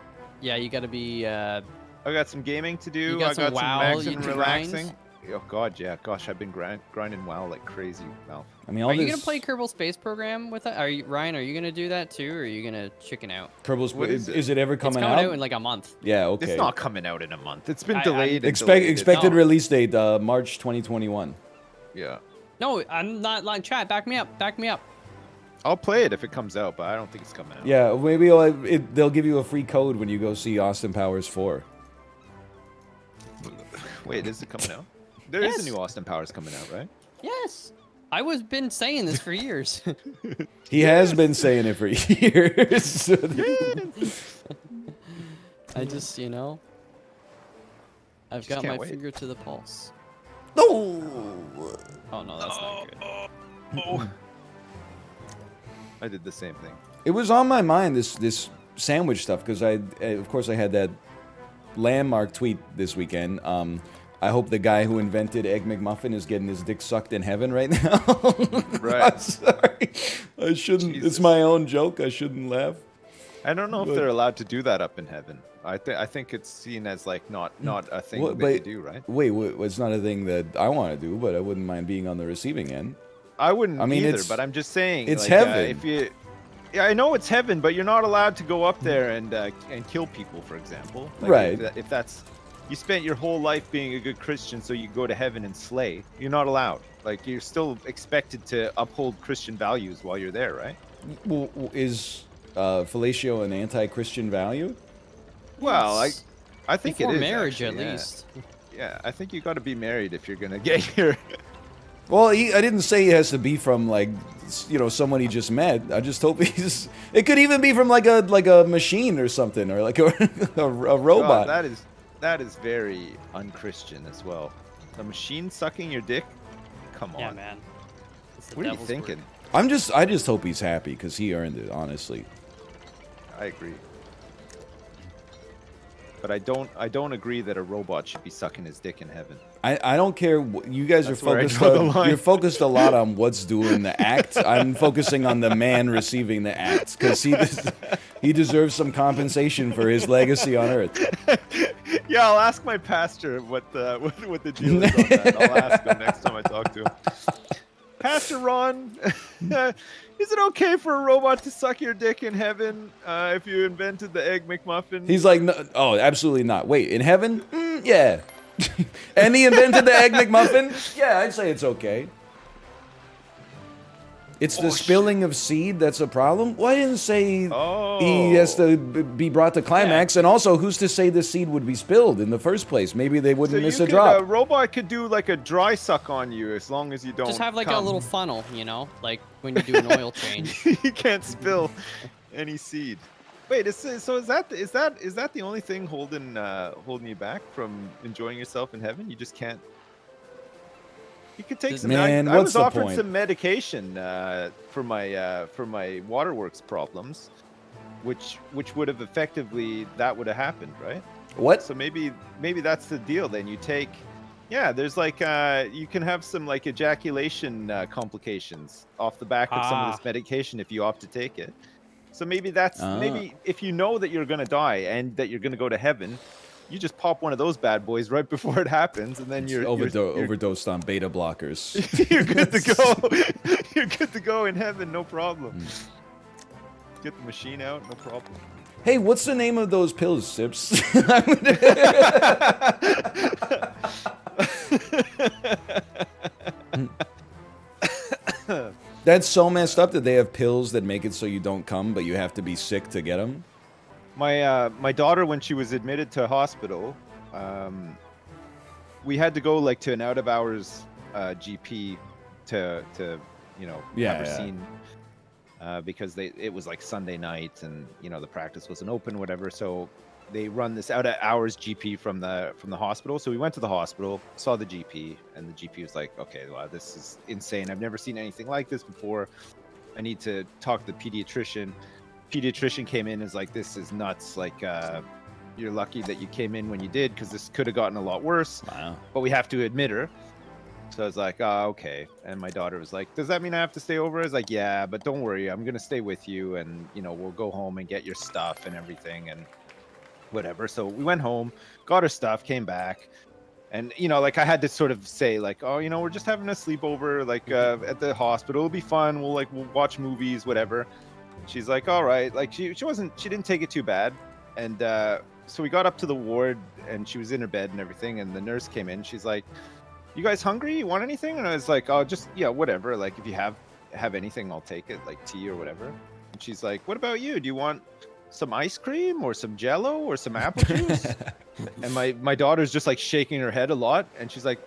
Yeah, you gotta be. I got some gaming to do. You got I got some WoW some relaxing you and to relaxing. grind? Oh God, yeah. Gosh, I've been grinding WoW like crazy, Mal. I mean, all Are you this gonna play Kerbal Space Program with that? Are you, Ryan? Are you gonna do that too, or are you gonna chicken out? Kerbal's. What is Is it ever It's coming coming out? out in like a month. Yeah. Okay. It's not coming out in a month. It's been I'm- delayed. and Expect delayed. expected No. release date March 2021. Yeah. No, I'm not like chat. Back me up. Back me up. I'll play it if it comes out, but I don't think it's coming out. Yeah, maybe they'll give you a free code when you go see Austin Powers 4. Wait, is it coming out? There is Yes. a new Austin Powers coming out, right? Yes. I was been saying this for years. He has been saying it for years. I just, you know, I've Just got my can't wait. finger to the pulse. No. Oh no, that's not good. I did the same thing. It was on my mind, this sandwich stuff, because of course I had that landmark tweet this weekend. I hope the guy who invented Egg McMuffin is getting his dick sucked in heaven right now. Right. I'm sorry. I shouldn't. Jesus. It's my own joke. I shouldn't laugh. I don't know if But- they're allowed to do that up in heaven. I think it's seen as like not a thing What- that they but- do, right? Wait, it's not a thing that I want to do, but I wouldn't mind being on the receiving end. I wouldn't I mean, either, it's- but I'm just saying. it's like, heaven. If you, yeah, I know it's heaven, but you're not allowed to go up there and kill people, for example. Like, Right. If that's, you spent your whole life being a good Christian, so you go to heaven and slay. You're not allowed. Like you're still expected to uphold Christian values while you're there, right? Well, is fellatio an anti-Christian value? Well, Yes. I think Before it is marriage, actually, at yeah. least. Yeah, I think you got to be married if you're gonna get your. Well, I didn't say he has to be from like, someone he just met. I just hope he's. It could even be from like a machine or something, or like a robot. God, that is very unchristian as well. A machine sucking your dick? Come on. Yeah, man. It's the What are you devil's thinking? work. I just hope he's happy because he earned it. Honestly, I agree. But I don't agree that a robot should be sucking his dick in heaven. I don't care. You guys That's are where I focused. draw the line. You're focused a lot on what's doing the act. I'm focusing on the man receiving the act because he deserves some compensation for his legacy on Earth. Yeah, I'll ask my pastor what the deal is on that. I'll ask him next time I talk to him. Pastor Ron, is it okay for a robot to suck your dick in heaven if you invented the Egg McMuffin? He's like, no, oh, absolutely not. Wait, in heaven? Yeah. And he invented the Egg McMuffin? Yeah, I'd say it's okay. It's the spilling of seed that's a problem? Well, I didn't say he has to be brought to climax. And also, who's to say the seed would be spilled in the first place? Maybe they wouldn't miss a A drop. robot could do like a dry suck on you as long as you don't. Just have like a come. little funnel, you know, like when you do an oil change. You can't spill any seed. Wait, so is that the only thing holding you back from enjoying yourself in heaven? You just can't. You could take some. Man, I what's was the offered point? some medication for my waterworks problems, which would have effectively that would have happened, right? What? So maybe that's the deal. Then you take, yeah. There's like you can have some like ejaculation complications off the back of some of this medication if you opt to take it. So maybe maybe if you know that you're gonna die and that you're gonna go to heaven, you just pop one of those bad boys right before it happens, and then you're overdosed on beta blockers. you're good to go. You're good to go in heaven, no problem. Get the machine out, no problem. Hey, what's the name of those pills, Sips? That's so messed up that they have pills that make it so you don't come, but you have to be sick to get them. My daughter, when she was admitted to hospital, we had to go like to an out of hours GP to have her seen because it was like Sunday night and the practice wasn't open, whatever. So they run this out of hours GP from the hospital. So we went to the hospital, saw the GP, and the GP was like, "Okay, well, this is insane. I've never seen anything like this before. I need to talk to the pediatrician." Pediatrician came in and is like, "This is nuts. Like, you're lucky that you came in when you did because this could have gotten a lot worse. Wow. But we have to admit her." So I was like, "Oh, okay." And my daughter was like, "Does that mean I have to stay over?" I was like, "Yeah, but don't worry. I'm going to stay with you and, we'll go home and get your stuff and everything and whatever." So we went home, got her stuff, came back. And you know, like I had to sort of say like, oh, you know, we're just having a sleepover like at the hospital. It'll be fun. We'll watch movies, whatever. She's like, all right. Like she didn't take it too bad. And so we got up to the ward and she was in her bed and everything. And the nurse came in. She's like, you guys hungry? You want anything? And I was like, oh, just yeah, whatever. Like if you have anything, I'll take it, like tea or whatever. And she's like, what about you? Do you want some ice cream or some Jello or some apple juice? And my daughter's just like shaking her head a lot, and she's like,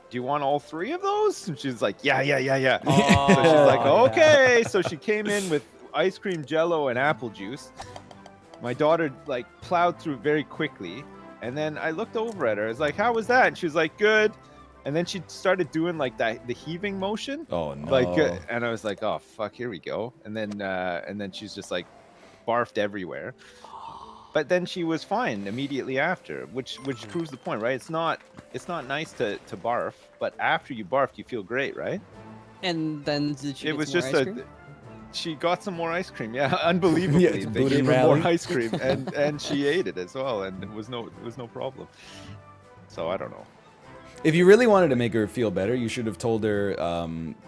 do you want all 3 of those? And she's like, yeah. Oh, So she's like, yeah. okay. So she came in with ice cream, Jello, and apple juice. My daughter like plowed through very quickly, and then I looked over at her. I was like, how was that? And she was like, good. And then she started doing like the heaving motion. Oh no! Like, and I was like, oh fuck, here we go. And then she's just like barfed everywhere. But then she was fine immediately after, which proves the point, right? It's not nice to barf, but after you barfed, you feel great, right? And then did she It get was some more just ice cream? she got some more ice cream. Yeah, unbelievably, Yeah, they boot gave and her more rally. ice cream, and she ate it as well, and it was no problem. So I don't know. If you really wanted to make her feel better, you should have told her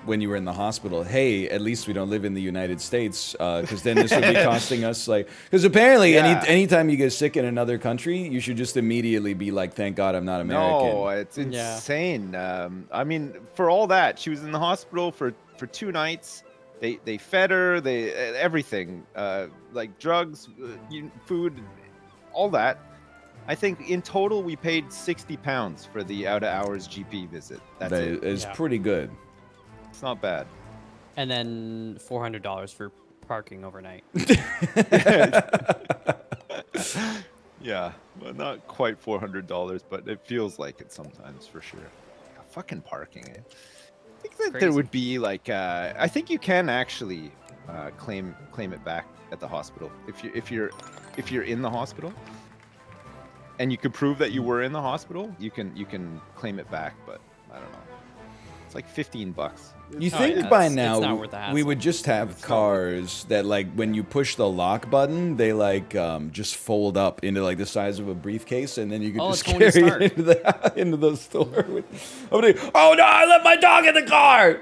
when you were in the hospital, hey, at least we don't live in the United States, because then this would be costing us, like, because apparently Yeah. anytime you get sick in another country, you should just immediately be like, thank God I'm not American. No, it's Yeah. insane. I mean, for all that, she was in the hospital for 2 nights. They fed her, they everything, like drugs, food, all that. I think in total we paid £60 for the out of hours GP visit. That's That it. is Yeah. pretty good. It's not bad. And then $400 for parking overnight. Yeah, well, not quite $400, but it feels like it sometimes for sure. Fucking parking it. I think that there Crazy. would be like I think you can actually claim it back at the hospital if you're in the hospital. And you can prove that you were in the hospital, you can claim it back, but I don't know. It's like $15. You Oh, think yeah, by it's now not worth the we hassle. would just have cars that, like, when you push the lock button, they like just fold up into like the size of a briefcase, and then you could Oh, just it's Tony carry it into the store. Oh no! I left my dog in the car.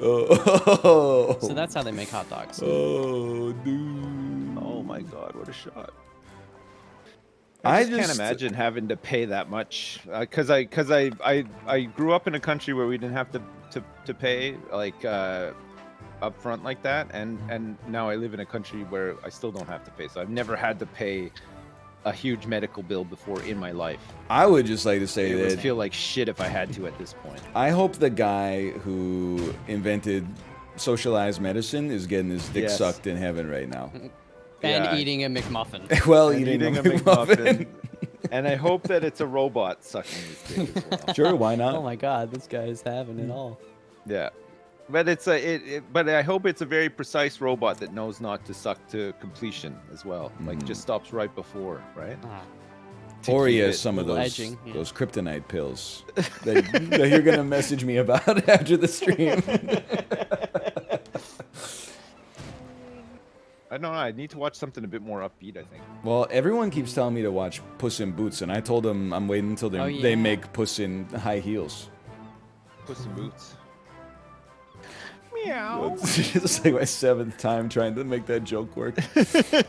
Oh. So that's how they make hot dogs. Oh, dude. Oh my god, what a shot. I I just can't just- imagine having to pay that much because I grew up in a country where we didn't have to pay like up front like that, and now I live in a country where I still don't have to pay, so I've never had to pay a huge medical bill before in my life. I would just like to say It would that feel like shit if I had to at this point. I hope the guy who invented socialized medicine is getting his dick Yes. sucked in heaven right now. And Yeah. eating a McMuffin. Well, And eating a McMuffin. McMuffin. And I hope that it's a robot sucking his dick as well. Sure, why not? Oh my god, this guy is having it all. Yeah, but it's but I hope it's a very precise robot that knows not to suck to completion as well. Like just stops right before, right? Ah. To Or he keep has it- some of little those edging, yeah. those kryptonite pills that you're gonna message me about after the stream. I don't know. I need to watch something a bit more upbeat, I think. Well, everyone keeps telling me to watch Puss in Boots, and I told them I'm waiting until Oh, they yeah. make Puss in high heels. Puss in Boots. It's like my 7th time trying to make that joke work.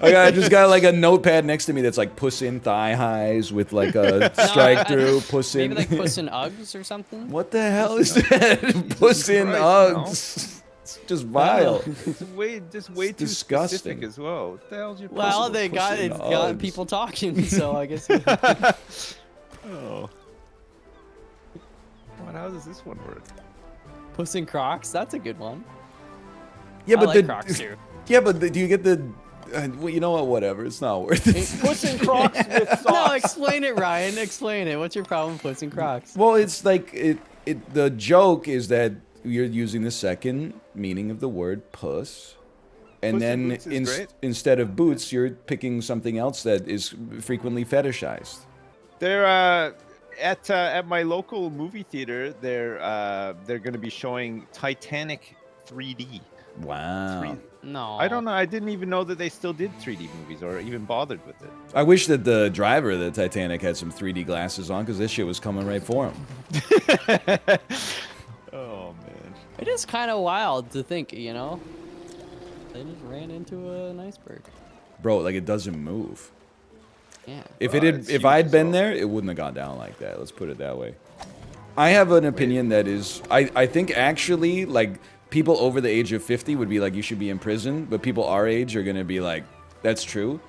I just got like a notepad next to me that's like Puss in thigh highs with like a strike through. Puss in. Maybe like Puss in Uggs or something? What the hell is that? Puss in Christ, Uggs. It's just vile. It's way too disgusting. specific as well. What the hell's your Well, Puss they in- got Puss in it's got Uggs. people talking, so I guess. Oh. What? How does this one work? Puss in Crocs, that's a good one. Yeah, I but like Crocs too. yeah, but do you get the? Well, you know what? Whatever. It's not worth it. Puss in Crocs with socks. No, explain it, Ryan. Explain it. What's your problem with Puss in Crocs? Well, it's like the joke is that you're using the second meaning of the word puss, and Puss in then Boots is great. instead of boots, you're picking something else that is frequently fetishized. They're at my local movie theater. They're going to be showing Titanic 3D. Wow. No. I don't know. I didn't even know that they still did 3D movies or even bothered with it. I wish that the driver of the Titanic had some 3D glasses on, because this shit was coming right for him. Oh man. It is kind of wild to think, you know? They just ran into an iceberg. Bro, like, it doesn't move. Yeah. If it's if huge I'd as been well. there, it wouldn't have gone down like that. Let's put it that way. I have an opinion that is, I think actually, like, people over the age of 50 would be like, you should be in prison, but people our age are gonna be like, that's true.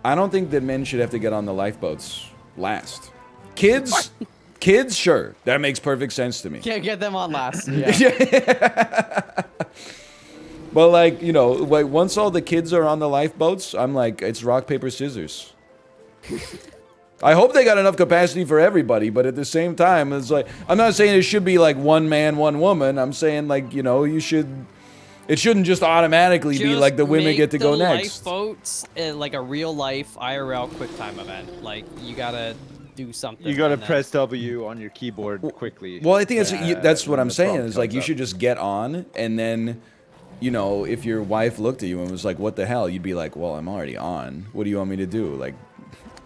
I don't think that men should have to get on the lifeboats last. Kids, kids, sure, that makes perfect sense to me. Can't get them on last. Yeah. But like, you know, like once all the kids are on the lifeboats, I'm like, it's rock, paper, scissors. I hope they got enough capacity for everybody, but at the same time, it's like, I'm not saying it should be like one man, one woman. I'm saying, like, you know, it shouldn't just automatically be like the women get to go next. Lifeboats, like a real life IRL QuickTime event. Like, you gotta do something. You gotta and then- press W on your keyboard quickly. Well, I think that's what when I'm the saying. prompt Is like, comes you up. should just get on, and then, you know, if your wife looked at you and was like, what the hell? You'd be like, well, I'm already on. What do you want me to do? Like,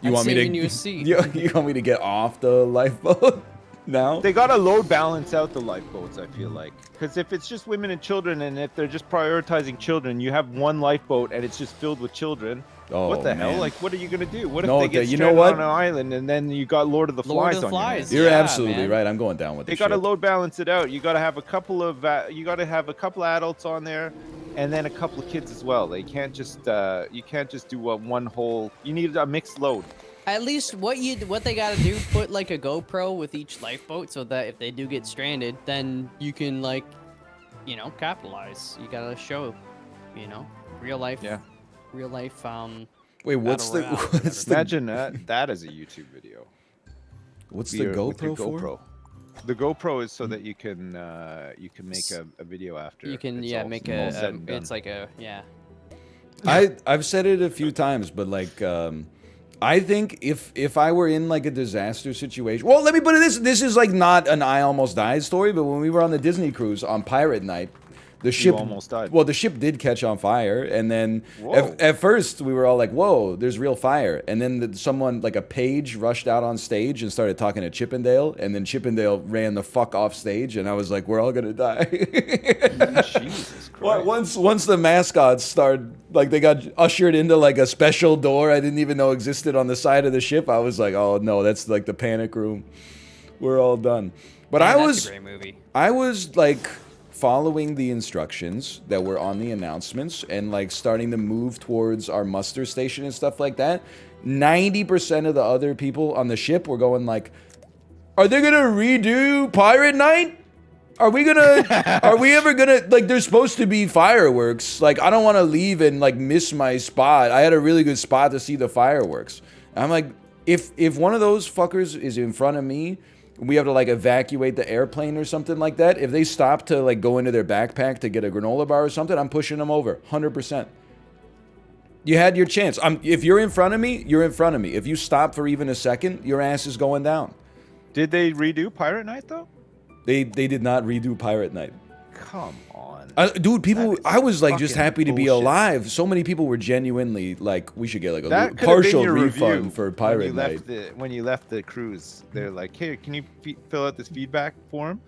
you I'm want me to saving you a seat. you want me to get off the lifeboat now? They gotta load balance out the lifeboats, I feel like. Because if it's just women and children, and if they're just prioritizing children, you have one lifeboat and it's just filled with children. Oh, What the man. know? Like, what are you gonna do? What if No, they get you know stranded what? on an island and then you got Lord of the Lord Flies of the on your Flies. hands? You're Yeah, absolutely man. right. I'm going down with They the gotta ship. load balance it out. You gotta have a couple of adults on there, and then a couple of kids as well. They can't just you can't just do one whole. You need a mixed load. At least what they gotta do, put like a GoPro with each lifeboat so that if they do get stranded, then you can, like, you know, capitalize. You gotta show, you know, real life. Yeah. Real life. Wait, what's the Battle Royale, what's the Imagine that as a YouTube video. what's the With your GoPro for? GoPro. The GoPro is so that you can make a video after. You can it's yeah all- make all said a and done. it's like a yeah. I've said it a few times, but like, I think if I were in like a disaster situation, well, let me put it this is like not an I almost died story, but when we were on the Disney cruise on Pirate Night, the ship almost died. Well, the ship did catch on fire, and then Whoa. at first we were all like, "Whoa, there's real fire!" And then someone like a page rushed out on stage and started talking to Chippendale, and then Chippendale ran the fuck off stage, and I was like, "We're all gonna die." Jesus Christ. Once the mascots started, like, they got ushered into like a special door I didn't even know existed on the side of the ship, I was like, oh no, that's like the panic room. We're all done. But Man, I that's a great movie. was like following the instructions that were on the announcements and like starting to move towards our muster station and stuff like that. 90% of the other people on the ship were going like, are they gonna redo Pirate Night? Are we ever gonna, like, there's supposed to be fireworks. Like, I don't want to leave and, like, miss my spot. I had a really good spot to see the fireworks. And I'm like, if one of those fuckers is in front of me, we have to, like, evacuate the airplane or something like that. If they stop to, like, go into their backpack to get a granola bar or something, I'm pushing them over, 100%. You had your chance. If you're in front of me, you're in front of me. If you stop for even a second, your ass is going down. Did they redo Pirate Night though? They did not redo Pirate Night. Come on. Dude, people, That is I was like just fucking happy to be bullshit. alive. So many people were genuinely like, we should get like a That could have partial been your refund review for Pirate Night. when you left the cruise. They're like, hey, can you fill out this feedback form?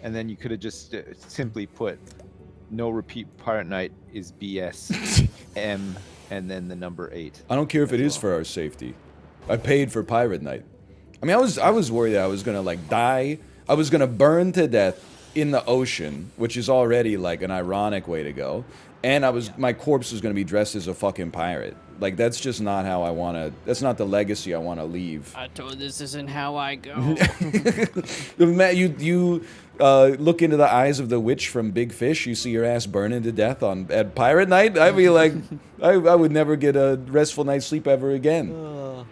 And then you could have just simply put, no repeat Pirate Night is BS. M and then the number 8. I don't care if it is for our safety. I paid for Pirate Night. I mean, I was worried that I was gonna like die. I was gonna burn to death in the ocean, which is already like an ironic way to go. And my corpse was gonna be dressed as a fucking pirate. Like, that's just not how I wanna, that's not the legacy I wanna leave. I told this isn't how I go. You look into the eyes of the witch from Big Fish, you see your ass burning to death at Pirate Night. I mean, like, I would never get a restful night's sleep ever again.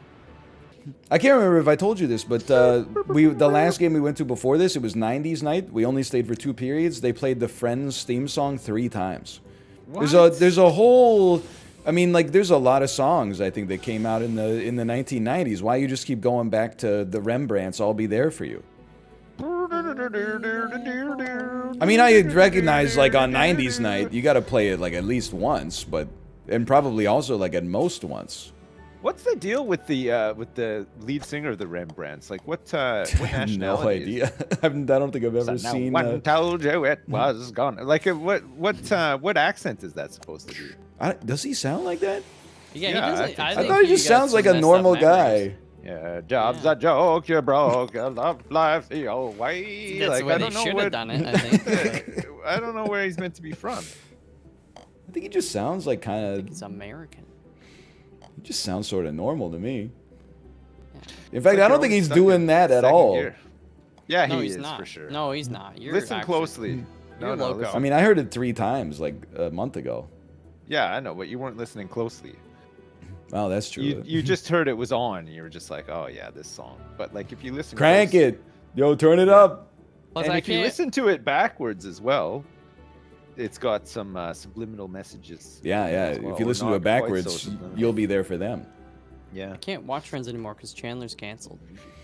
I can't remember if I told you this, but the last game we went to before this, it was 90s night. We only stayed for 2 periods. They played the Friends theme song 3 times. What? There's a whole, I mean, like, there's a lot of songs I think that came out in the 1990s. Why you just keep going back to the Rembrandts? I'll be there for you. I mean, I recognize like on 90s night, you got to play it like at least once, and probably also like at most once. What's the deal with the lead singer of the Rembrandts? Like, what nationality? No idea. I don't think I've ever seen. One told you it was gone. Like, what accent is that supposed to be? Does he sound like that? Yeah, Yeah, he doesn't. I I think thought he just got sounds some like a messed up normal memories. guy. Yeah, job's a joke, you broke, I love life the old way. That's Like, the way I they don't know should where, have done it, I think. I don't know where he's meant to be from. I think he just sounds like kind of. He's American. He just sounds sort of normal to me. Yeah. In fact, I don't think he's doing that at all. Yeah, No, he he's is not. for sure. No, he's not. You're Listen actually- closely. You're loco. listen. I mean, I heard it 3 times like a month ago. Yeah, I know, but you weren't listening closely. Oh, that's true. You just heard it was on. And you were just like, oh yeah, this song. But like, if you listen, Crank close- it. Yo, turn it up. Plus, and I if you can't- listen to it backwards as well, it's got some subliminal messages. Yeah, yeah. as well, If you or listen to not it quite so backwards, subliminal. you'll be there for them. Yeah. I can't watch Friends anymore because Chandler's canceled.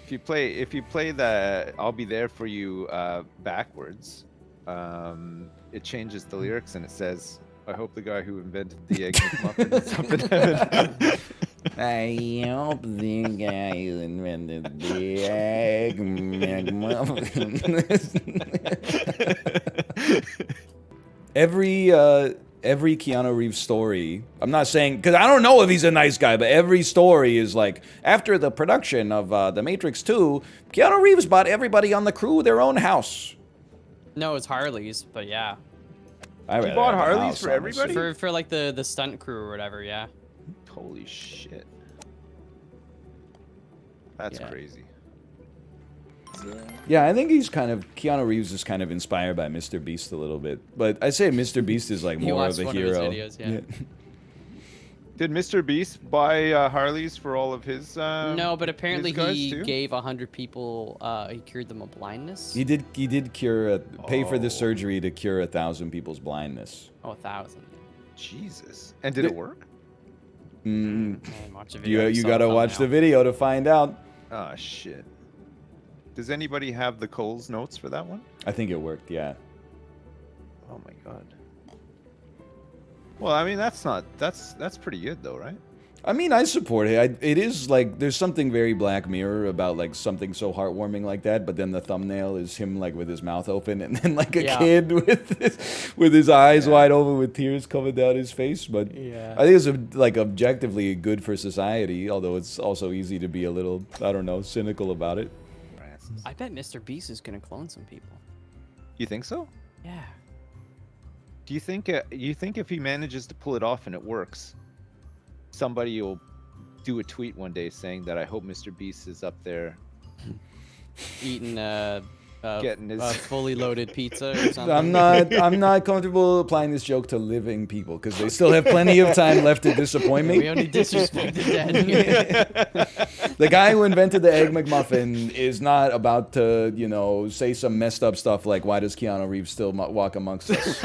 If you play the "I'll Be There for You" backwards, it changes the lyrics and it says, "I hope the guy who invented the Egg McMuffin is up in heaven." I hope the guy who invented the Egg McMuffin. Every Keanu Reeves story, I'm not saying, because I don't know if he's a nice guy, but every story is like, after the production of The Matrix 2, Keanu Reeves bought everybody on the crew their own house. No, it's Harley's, but yeah. I He rather bought have a Harleys house, for honestly. everybody? For like the stunt crew or whatever, yeah. Holy shit. That's Yeah. crazy. Yeah, I think Keanu Reeves is kind of inspired by MrBeast a little bit. But I'd say MrBeast is like He more watched of a one of his hero. videos, yeah. Did MrBeast buy Harleys for all of his No, but apparently his guys he too? gave 100 people, he cured them of blindness. He did pay for the Oh. surgery to cure 1,000 people's blindness. Oh, 1,000. Jesus. And did it work? Mm, Man, watch the video. you saw gotta watch the thumbnail. video to find out. Oh shit. Does anybody have the Coles notes for that one? I think it worked, yeah. Oh my god. Well, I mean that's pretty good though, right? I mean, I support it. It is like, there's something very Black Mirror about like something so heartwarming like that, but then the thumbnail is him like with his mouth open and then like a Yeah. kid with his eyes wide open with tears coming down his face. But Yeah. I think it's like objectively good for society, although it's also easy to be a little, I don't know, cynical about it. I bet MrBeast is gonna clone some people. You think so? Yeah. Do you think if he manages to pull it off and it works, somebody will do a tweet one day saying that I hope MrBeast is up there Eating getting his fully loaded pizza or something. I'm not comfortable applying this joke to living people because they still have plenty of time left to disappoint me. We only disrespect the dead here. The guy who invented the Egg McMuffin is not about to, you know, say some messed up stuff like, why does Keanu Reeves still walk amongst us?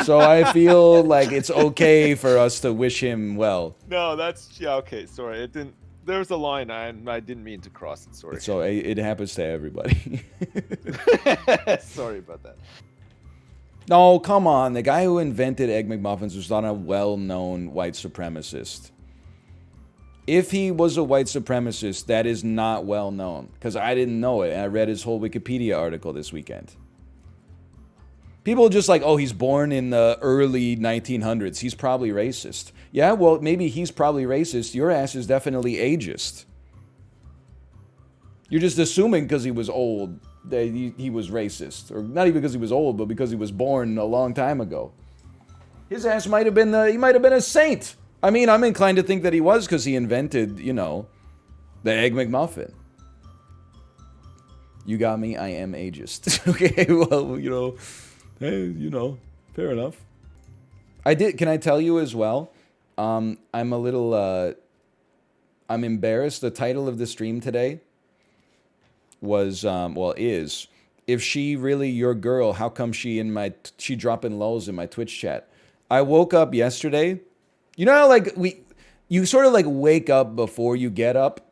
So I feel like it's okay for us to wish him well. No, that's okay. Sorry, it didn't. There was a line I didn't mean to cross it. Sorry. So it happens to everybody. Sorry about that. No, come on. The guy who invented Egg McMuffins was not a well-known white supremacist. If he was a white supremacist, that is not well known. Because I didn't know it, and I read his whole Wikipedia article this weekend. People just like, oh, he's born in the early 1900s. He's probably racist. Yeah, well, maybe he's probably racist. Your ass is definitely ageist. You're just assuming because he was old that he was racist. Or not even because he was old, but because he was born a long time ago. His ass might have been a saint. I mean, I'm inclined to think that he was because he invented, you know, the Egg McMuffin. You got me, I am ageist. Okay, well, you know, hey, you know, fair enough. Can I tell you as well? I'm a little, I'm embarrassed. The title of the stream today was, is, if she really your girl, how come she dropping lulz in my Twitch chat? I woke up yesterday. You know how like you sort of like wake up before you get up?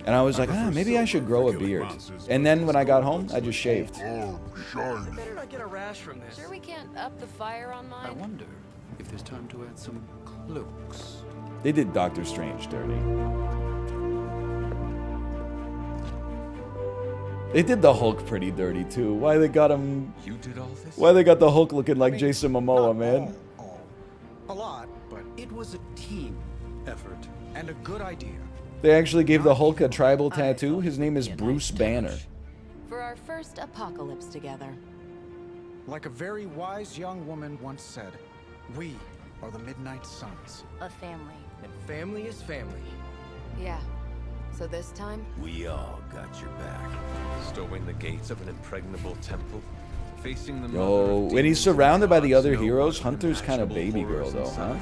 And I was like, maybe I should grow a beard. And then when I got home, I just shaved. Better not get a rash from this. Sure we can't up the fire on I mine? wonder if there's time to add some cloaks. They did Doctor Strange dirty. They did the Hulk pretty dirty too. Why they got him? You did all this? Why they got the Hulk looking like Jason Momoa, man? A lot, but it was a team effort and a good idea. They actually gave the Hulk a tribal tattoo. His name is Bruce Banner. For our first apocalypse together. Like a very wise young woman once said, we are the Midnight Suns. A family. And family is family. Yeah. So this time, We all got your back. Storming the gates of an impregnable temple, facing the Yo, when he's surrounded by the other heroes, Hunter's kind of baby girl though, huh?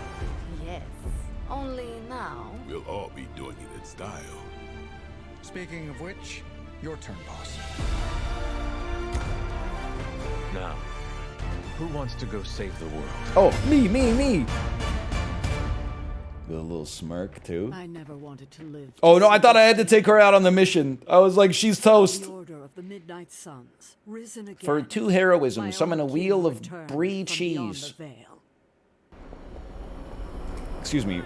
yes. Only now. We'll all be doing it in style. Speaking of which, your turn, boss. Now, who wants to go save the world? Oh, me! With a little smirk too. I never wanted to live. Oh no, I thought I had to take her out on the mission. I was like, she's toast. The order of the Midnight Suns, risen again. For 2 heroism, My summon a own wheel king of returned brie from beyond cheese. the veil. Excuse me.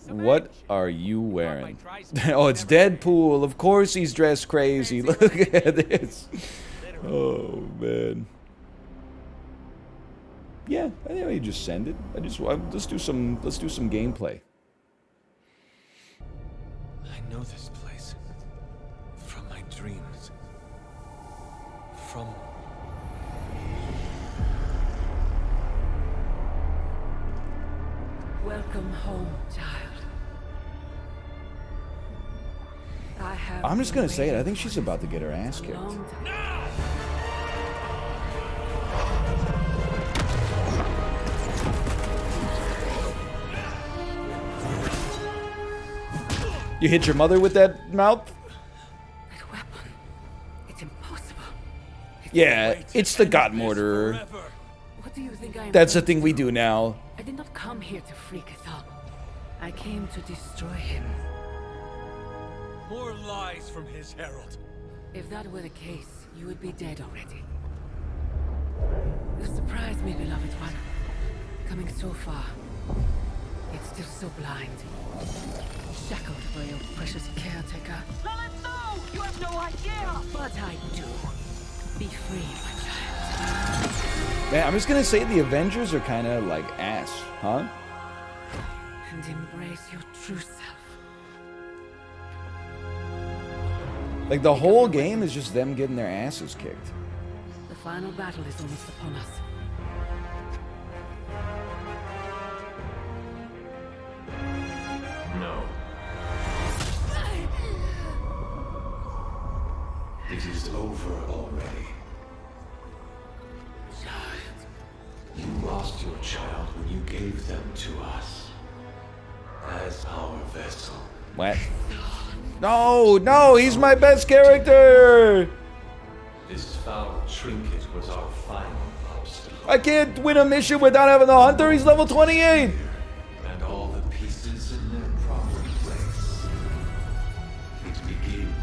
What are you wearing? Oh, it's Deadpool. Of course he's dressed crazy. Look at this. Oh man. Yeah, I think we just send it. Let's do some gameplay. I know this place from my dreams. From Welcome home, child. I have I'm just been gonna say it. I waiting think for she's this about to get her ass a kicked. long time. You hit your mother with that mouth? That weapon. It's impossible. Yeah, it's the God Mortar. What do you think I am? That's the going thing to we do? do now. I did not come here to free Cthulhu. I came to destroy him. More lies from his herald. If that were the case, you would be dead already. You surprised me, beloved one. Coming so far, yet still so blind. Shackled by your precious caretaker. Lilith, no! You have no idea! But I do. Be free, my child. Man, I'm just gonna say the Avengers are kind of like ass, huh? And embrace your true self. Like the whole game is just them getting their asses kicked. The final battle is almost upon us. no. It is over already. You lost your child when you gave them to us. As our vessel. What? No, he's my best character! This foul trinket was our final obstacle. I can't win a mission without having the Hunter, he's level 28! And all the pieces in their proper place. It begins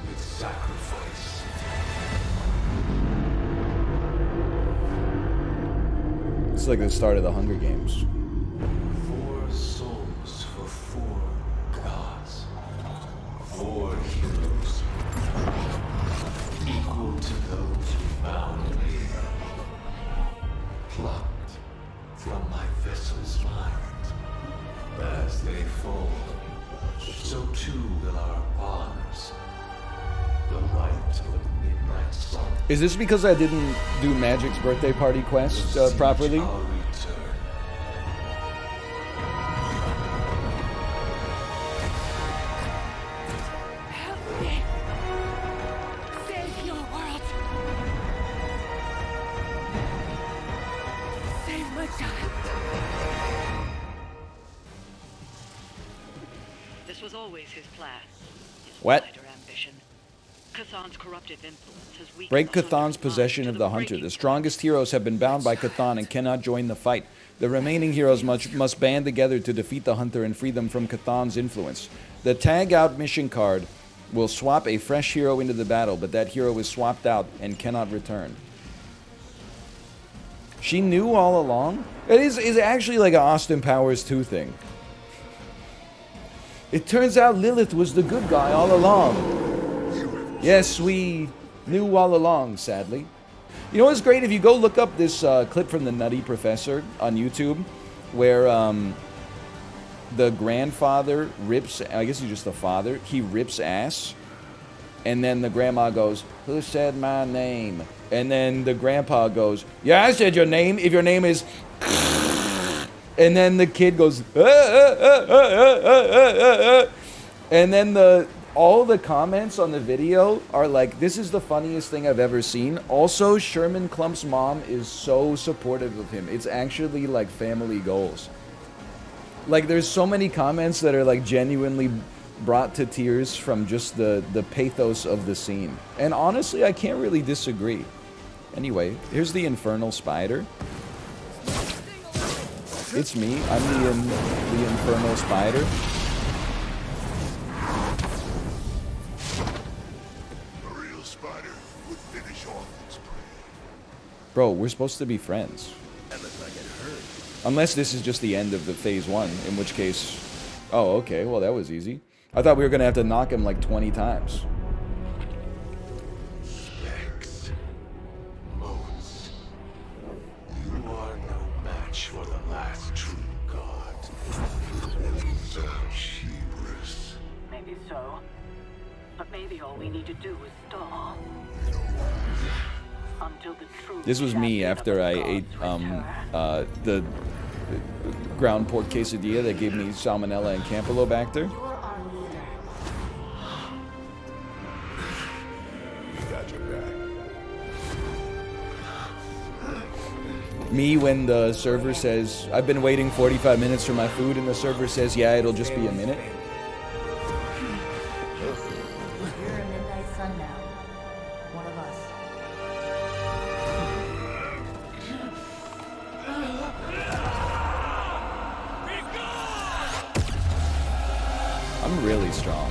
with sacrifice. It's like the start of the Hunger Games. 4 souls for 4 gods. 4 heroes. Equal to those who bound me. Plucked from my vessel's mind. As they fall, so too will our bonds. The light of the midnight sun. Is this because I didn't do Magic's birthday party quest properly? Our return. Help me! Save your world! Save my child! This was always his plan. His What? wider ambition. Cthulhu's corruptive influence has weakened Break the Cthulhu's Hunter's possession mind of to the Hunter. breaking The strongest heroes have been bound by Cthulhu and cannot join the fight. The remaining heroes must band together to defeat the Hunter and free them from Cthulhu's influence. The tag out mission card will swap a fresh hero into the battle, but that hero is swapped out and cannot return. She knew all along? It is actually like an Austin Powers 2 thing. It turns out Lilith was the good guy all along. Yes, we knew all along, sadly. You know what's great? If you go look up this clip from the Nutty Professor on YouTube, where the grandfather rips, I guess he's just the father, he rips ass, and then the grandma goes, "Who said my name?" And then the grandpa goes, "Yeah, I said your name, if your name is..." And then the kid goes, and then all the comments on the video are like, "This is the funniest thing I've ever seen." Also, Sherman Klump's mom is so supportive of him. It's actually like family goals. Like, there's so many comments that are like genuinely brought to tears from just the pathos of the scene. And honestly, I can't really disagree. Anyway, here's the infernal spider. It's me. I'm the infernal spider. A real spider would finish off its prey. Bro, we're supposed to be friends. Unless this is just the end of the phase 1, in which case... Oh, okay, well that was easy. I thought we were gonna have to knock him like 20 times. Specs. Motes. You are no match for the last true god. So chivalrous. Maybe so. But maybe all we need to do is stall. Until the true This was me champion of after the I gods ate the ground pork quesadilla that gave me salmonella and campylobacter. Got your back. Me when the server says, "I've been waiting 45 minutes for my food," and the server says, "Yeah, it'll just be a minute." You're a midnight sun now. One of us. I'm really strong.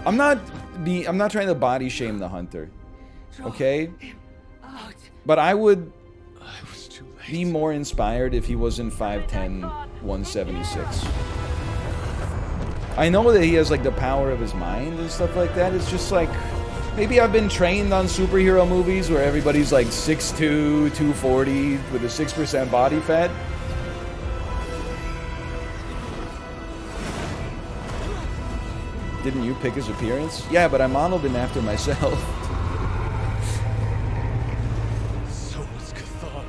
I'm not trying to body shame the hunter. Okay? But I would be more inspired if he wasn't 5'10", 176. I know that he has like the power of his mind and stuff like that. It's just like, maybe I've been trained on superhero movies where everybody's like 6'2", 240 with a 6% body fat. Didn't you pick his appearance? Yeah, but I modeled him after myself. So was Cthulhu.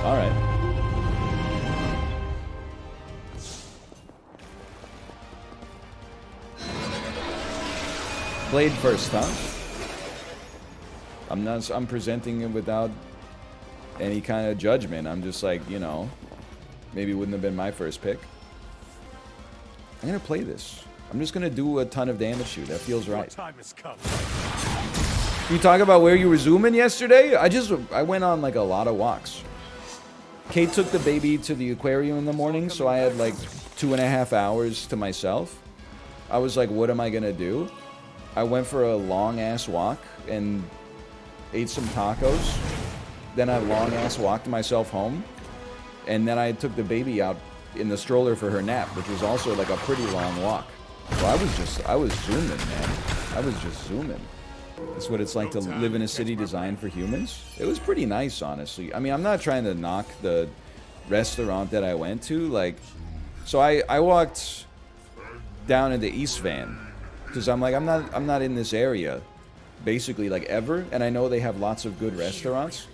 All right. Blade first, huh? I'm presenting it without any kind of judgment. I'm just like, you know, maybe it wouldn't have been my first pick. I'm gonna play this. I'm just gonna do a ton of damage to you. That feels right. Time has come. You talk about where you were zooming yesterday? I went on like a lot of walks. Kate took the baby to the aquarium in the morning, so I had like 2.5 hours to myself. I was like, what am I gonna do? I went for a long ass walk and ate some tacos. Then I long-ass walked myself home, and then I took the baby out in the stroller for her nap, which was also like a pretty long walk. So I was zooming, man. I was just zooming. That's what it's like to live in a city designed for humans. It was pretty nice, honestly. I mean, I'm not trying to knock the restaurant that I went to. Like, so I walked down into East Van because I'm like, I'm not in this area, basically, like ever, and I know they have lots of good restaurants.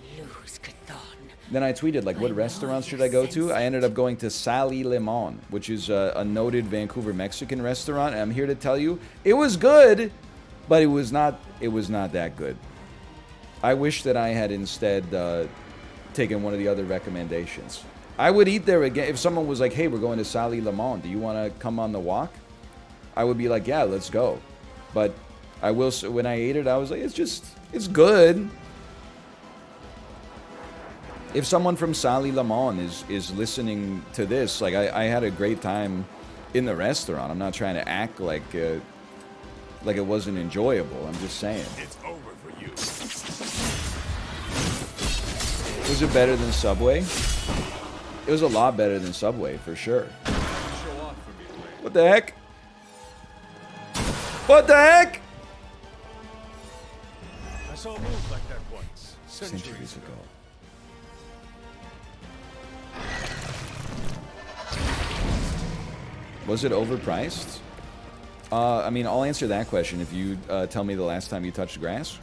Then I tweeted, like, what restaurants should I go to? I ended up going to Sally Limon, which is a noted Vancouver Mexican restaurant. And I'm here to tell you, it was good, but it was not that good. I wish that I had instead taken one of the other recommendations. I would eat there again. If someone was like, hey, we're going to Sally Limon, do you want to come on the walk? I would be like, yeah, let's go. But I will, when I ate it, I was like, it's just, It's good. If someone from Sally Lamont is listening to this, like I had a great time in the restaurant. I'm not trying to act like it wasn't enjoyable. I'm just saying. It's over for you. Was it better than Subway? It was a lot better than Subway for sure. What the heck? What the heck? I saw a move like that once, centuries ago. Was it overpriced? I mean, I'll answer that question if you tell me the last time you touched grass.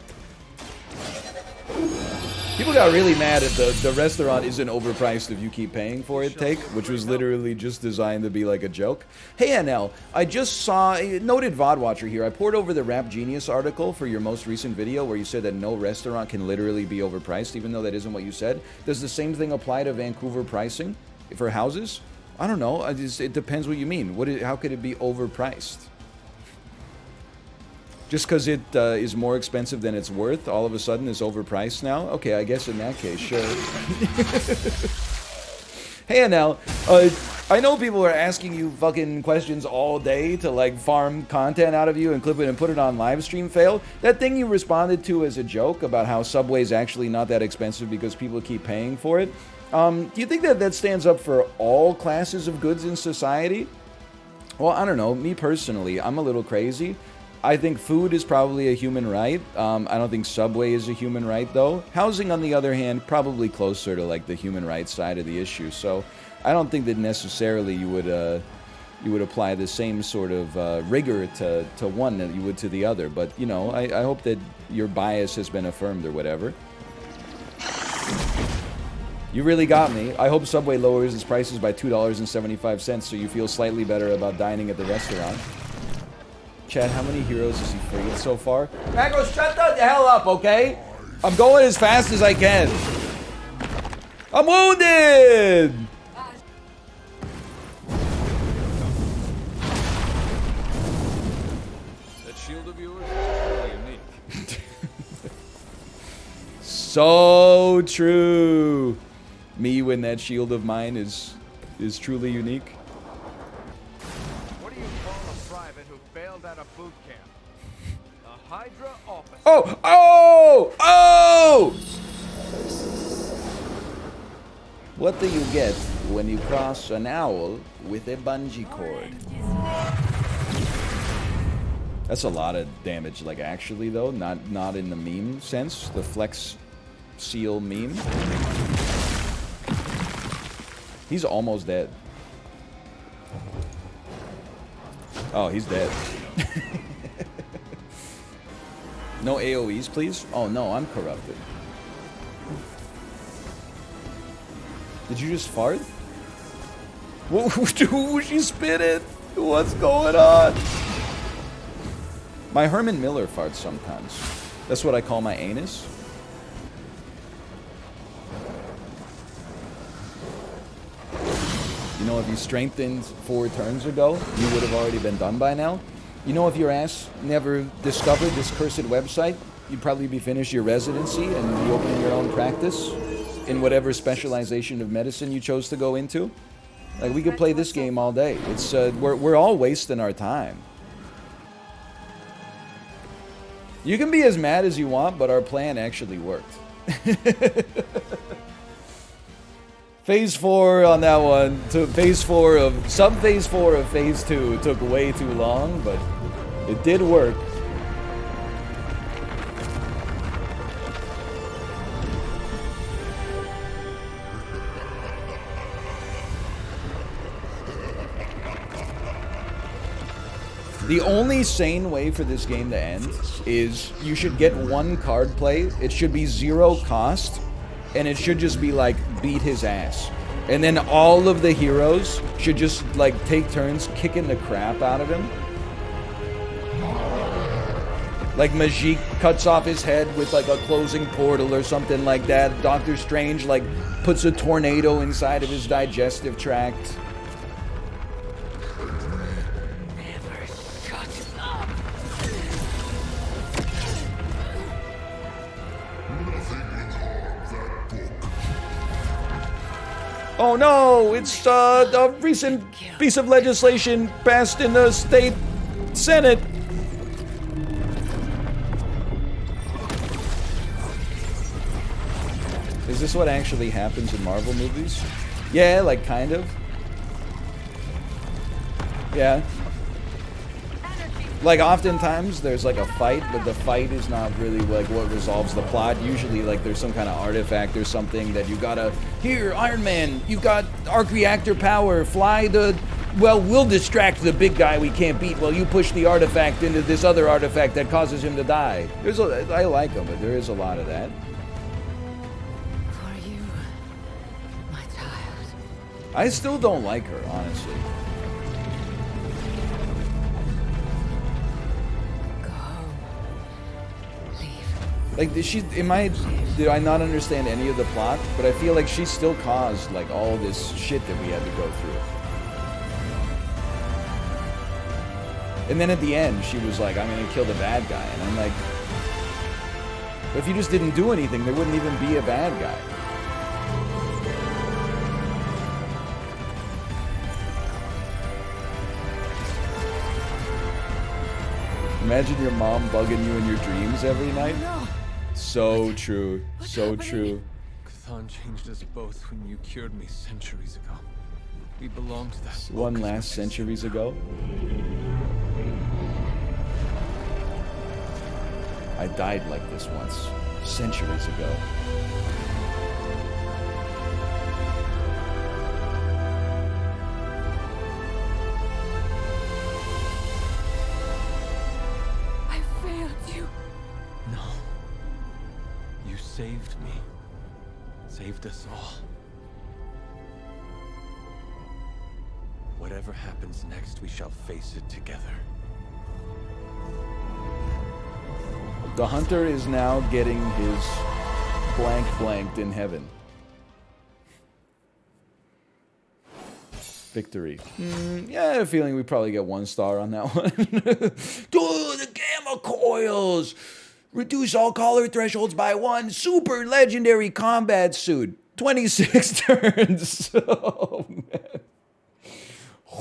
People got really mad at the restaurant isn't overpriced if you keep paying for it take, which was literally just designed to be like a joke. Hey NL, I just saw a noted VOD watcher here. I poured over the Rap Genius article for your most recent video where you said that no restaurant can literally be overpriced, even though that isn't what you said. Does the same thing apply to Vancouver pricing for houses? I don't know. It depends what you mean. How could it be overpriced? Just because it is more expensive than it's worth, all of a sudden is overpriced now? Okay, I guess in that case, sure. Hey, Anel, I know people are asking you fucking questions all day to, like, farm content out of you and clip it and put it on live stream fail. That thing you responded to as a joke about how Subway's actually not that expensive because people keep paying for it. Do you think that stands up for all classes of goods in society? Well, I don't know. Me personally, I'm a little crazy. I think food is probably a human right. I don't think Subway is a human right, though. Housing, on the other hand, probably closer to like the human rights side of the issue. So I don't think that necessarily you would apply the same sort of rigor to one that you would to the other. But, you know, I hope that your bias has been affirmed or whatever. You really got me. I hope Subway lowers its prices by $2.75 so you feel slightly better about dining at the restaurant. Chad, how many heroes has he freed so far? Macro, shut the hell up, okay? I'm going as fast as I can. I'm wounded! That shield of yours is really unique. So true. Me when that shield of mine is truly unique. What do you call a private who failed out of boot camp? A Hydra officer. Oh! Oh! Oh! What do you get when you cross an owl with a bungee cord? That's a lot of damage, like actually though, not in the meme sense, the Flex Seal meme. He's almost dead. Oh, he's dead. No AoEs, please? Oh no, I'm corrupted. Did you just fart? Who she spit it? What's going on? My Herman Miller farts sometimes. That's what I call my anus. You know, if you strengthened 4 turns ago, you would have already been done by now. You know, if your ass never discovered this cursed website, you'd probably be finished your residency and be opening your own practice in whatever specialization of medicine you chose to go into. Like, we could play this game all day. It's we're all wasting our time. You can be as mad as you want, but our plan actually worked. Phase 4 on that one. Phase 4 of Phase 4 of Phase 2 took way too long, but it did work. The only sane way for this game to end is you should get one card play. It should be 0 cost. And it should just be like, beat his ass. And then all of the heroes should just like take turns kicking the crap out of him. Like Majik cuts off his head with like a closing portal or something like that. Doctor Strange like puts a tornado inside of his digestive tract. Oh no, it's a recent piece of legislation passed in the state Senate. Is this what actually happens in Marvel movies? Yeah, like kind of. Yeah. Like oftentimes there's like a fight, but the fight is not really like what resolves the plot. Usually like there's some kind of artifact or something that you gotta, here, Iron Man, you've got arc reactor power, fly the, well, we'll distract the big guy we can't beat while you push the artifact into this other artifact that causes him to die. I like them, but there is a lot of that. For you, my child. I still don't like her, honestly. Like, did I not understand any of the plot? But I feel like she still caused, like, all this shit that we had to go through. And then at the end, she was like, I'm gonna kill the bad guy. And I'm like, but if you just didn't do anything, there wouldn't even be a bad guy. Imagine your mom bugging you in your dreams every night. So true. So true. Chthon changed us both when you cured me centuries ago. We belong to that. One last centuries ago. I died like this once, centuries ago. I failed you. No. You saved me. Saved us all. Whatever happens next, we shall face it together. The hunter is now getting his blanked in heaven. Victory. Yeah, I had a feeling we probably get 1 star on that one. Dude, the gamma coils! Reduce all collar thresholds by 1. Super legendary combat suit. 26 turns. Oh, man.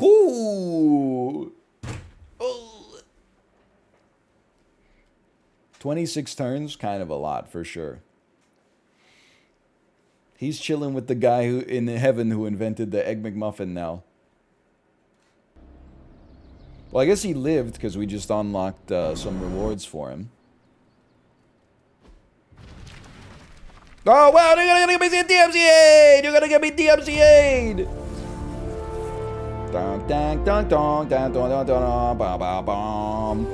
Whoo! Oh. 26 turns, kind of a lot for sure. He's chilling with the guy who in heaven who invented the Egg McMuffin now. Well, I guess he lived because we just unlocked some rewards for him. Oh, wow, they're gonna get me DMCA'd! You're gonna get me DMCA'd! Dun, dun, dun, dun, dun, dun, dun, dun, ba, ba, bum.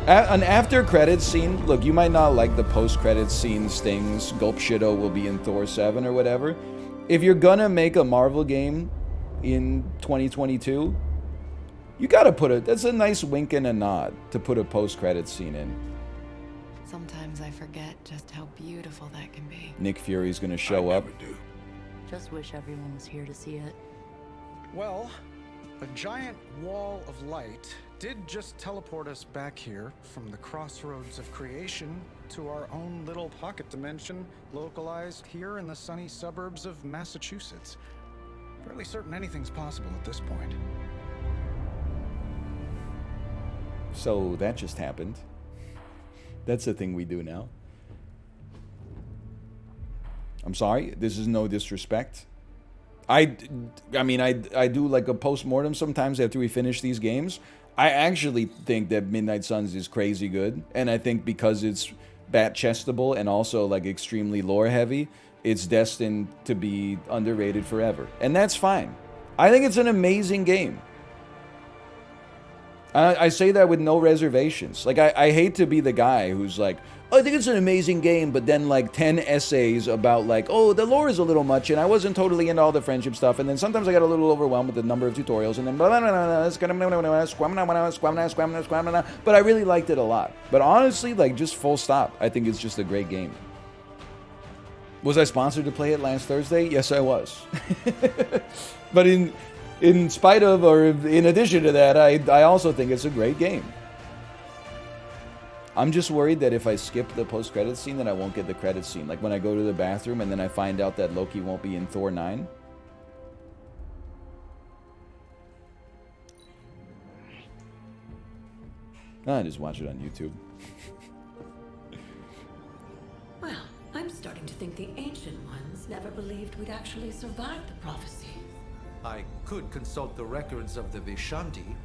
An after credits scene. Look, you might not like the post credits scenes things. Gulp Shido will be in Thor 7 or whatever. If you're gonna make a Marvel game in 2022, you gotta put it. That's a nice wink and a nod to put a post credits scene in. Sometimes I forget just how beautiful that can be. Nick Fury's gonna show up. Just wish everyone was here to see it. Well, a giant wall of light did just teleport us back here from the crossroads of creation to our own little pocket dimension localized here in the sunny suburbs of Massachusetts. Fairly certain anything's possible at this point. So that just happened. That's the thing we do now. I'm sorry, this is no disrespect. I mean, I do like a post-mortem sometimes after we finish these games. I actually think that Midnight Suns is crazy good. And I think because it's bat-chestable and also like extremely lore-heavy, it's destined to be underrated forever. And that's fine. I think it's an amazing game. I say that with no reservations. Like, I hate to be the guy who's like, oh, I think it's an amazing game, but then like 10 essays about like, oh, the lore is a little much, and I wasn't totally into all the friendship stuff, and then sometimes I got a little overwhelmed with the number of tutorials, and then blah, blah, blah, blah, but I really liked it a lot. But honestly, like, just full stop, I think it's just a great game. Was I sponsored to play it last Thursday? Yes, I was. But in spite of, or in addition to that, I also think it's a great game. I'm just worried that if I skip the post-credits scene, then I won't get the credits scene. Like when I go to the bathroom and then I find out that Loki won't be in Thor 9. I just watch it on YouTube. Well, I'm starting to think the Ancient Ones never believed we'd actually survive the prophecy. I could consult the records of the Vishanti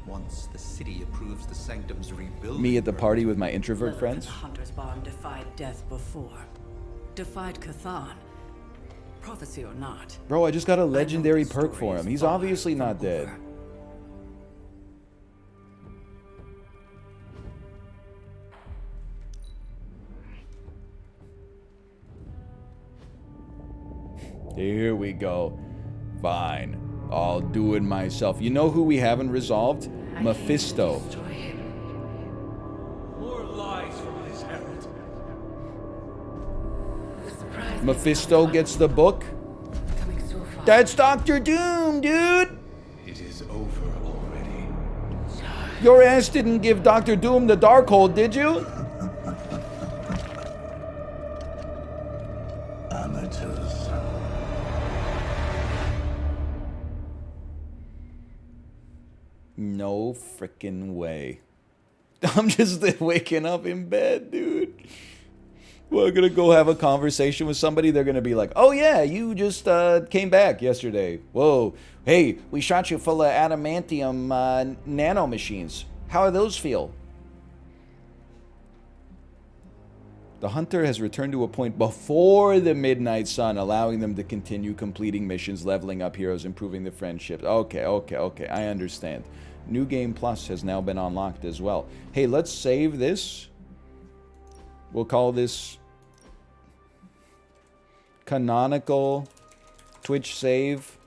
once the city approves the sanctum's rebuilding. Me at the party with my introvert Lilith friends. and the Hunter's Barn defied death before. Defied Cathan. Prophecy or not. Bro, I just got a legendary perk for him. He's obviously not dead. Here we go. Fine. I'll do it myself. You know who we haven't resolved? Mephisto. More lies from his herald. Mephisto gets the book. That's Dr. Doom, dude! It is over already. Your ass didn't give Dr. Doom the Darkhold, did you? Amateurs. No frickin' way. I'm just waking up in bed, dude. We're gonna go have a conversation with somebody. They're gonna be like, oh yeah, you just came back yesterday. Whoa. Hey, we shot you full of adamantium nano machines. How do those feel? The hunter has returned to a point before the midnight sun, allowing them to continue completing missions, leveling up heroes, improving the friendship. Okay, I understand. New Game Plus has now been unlocked as well. Hey, let's save this. We'll call this canonical Twitch save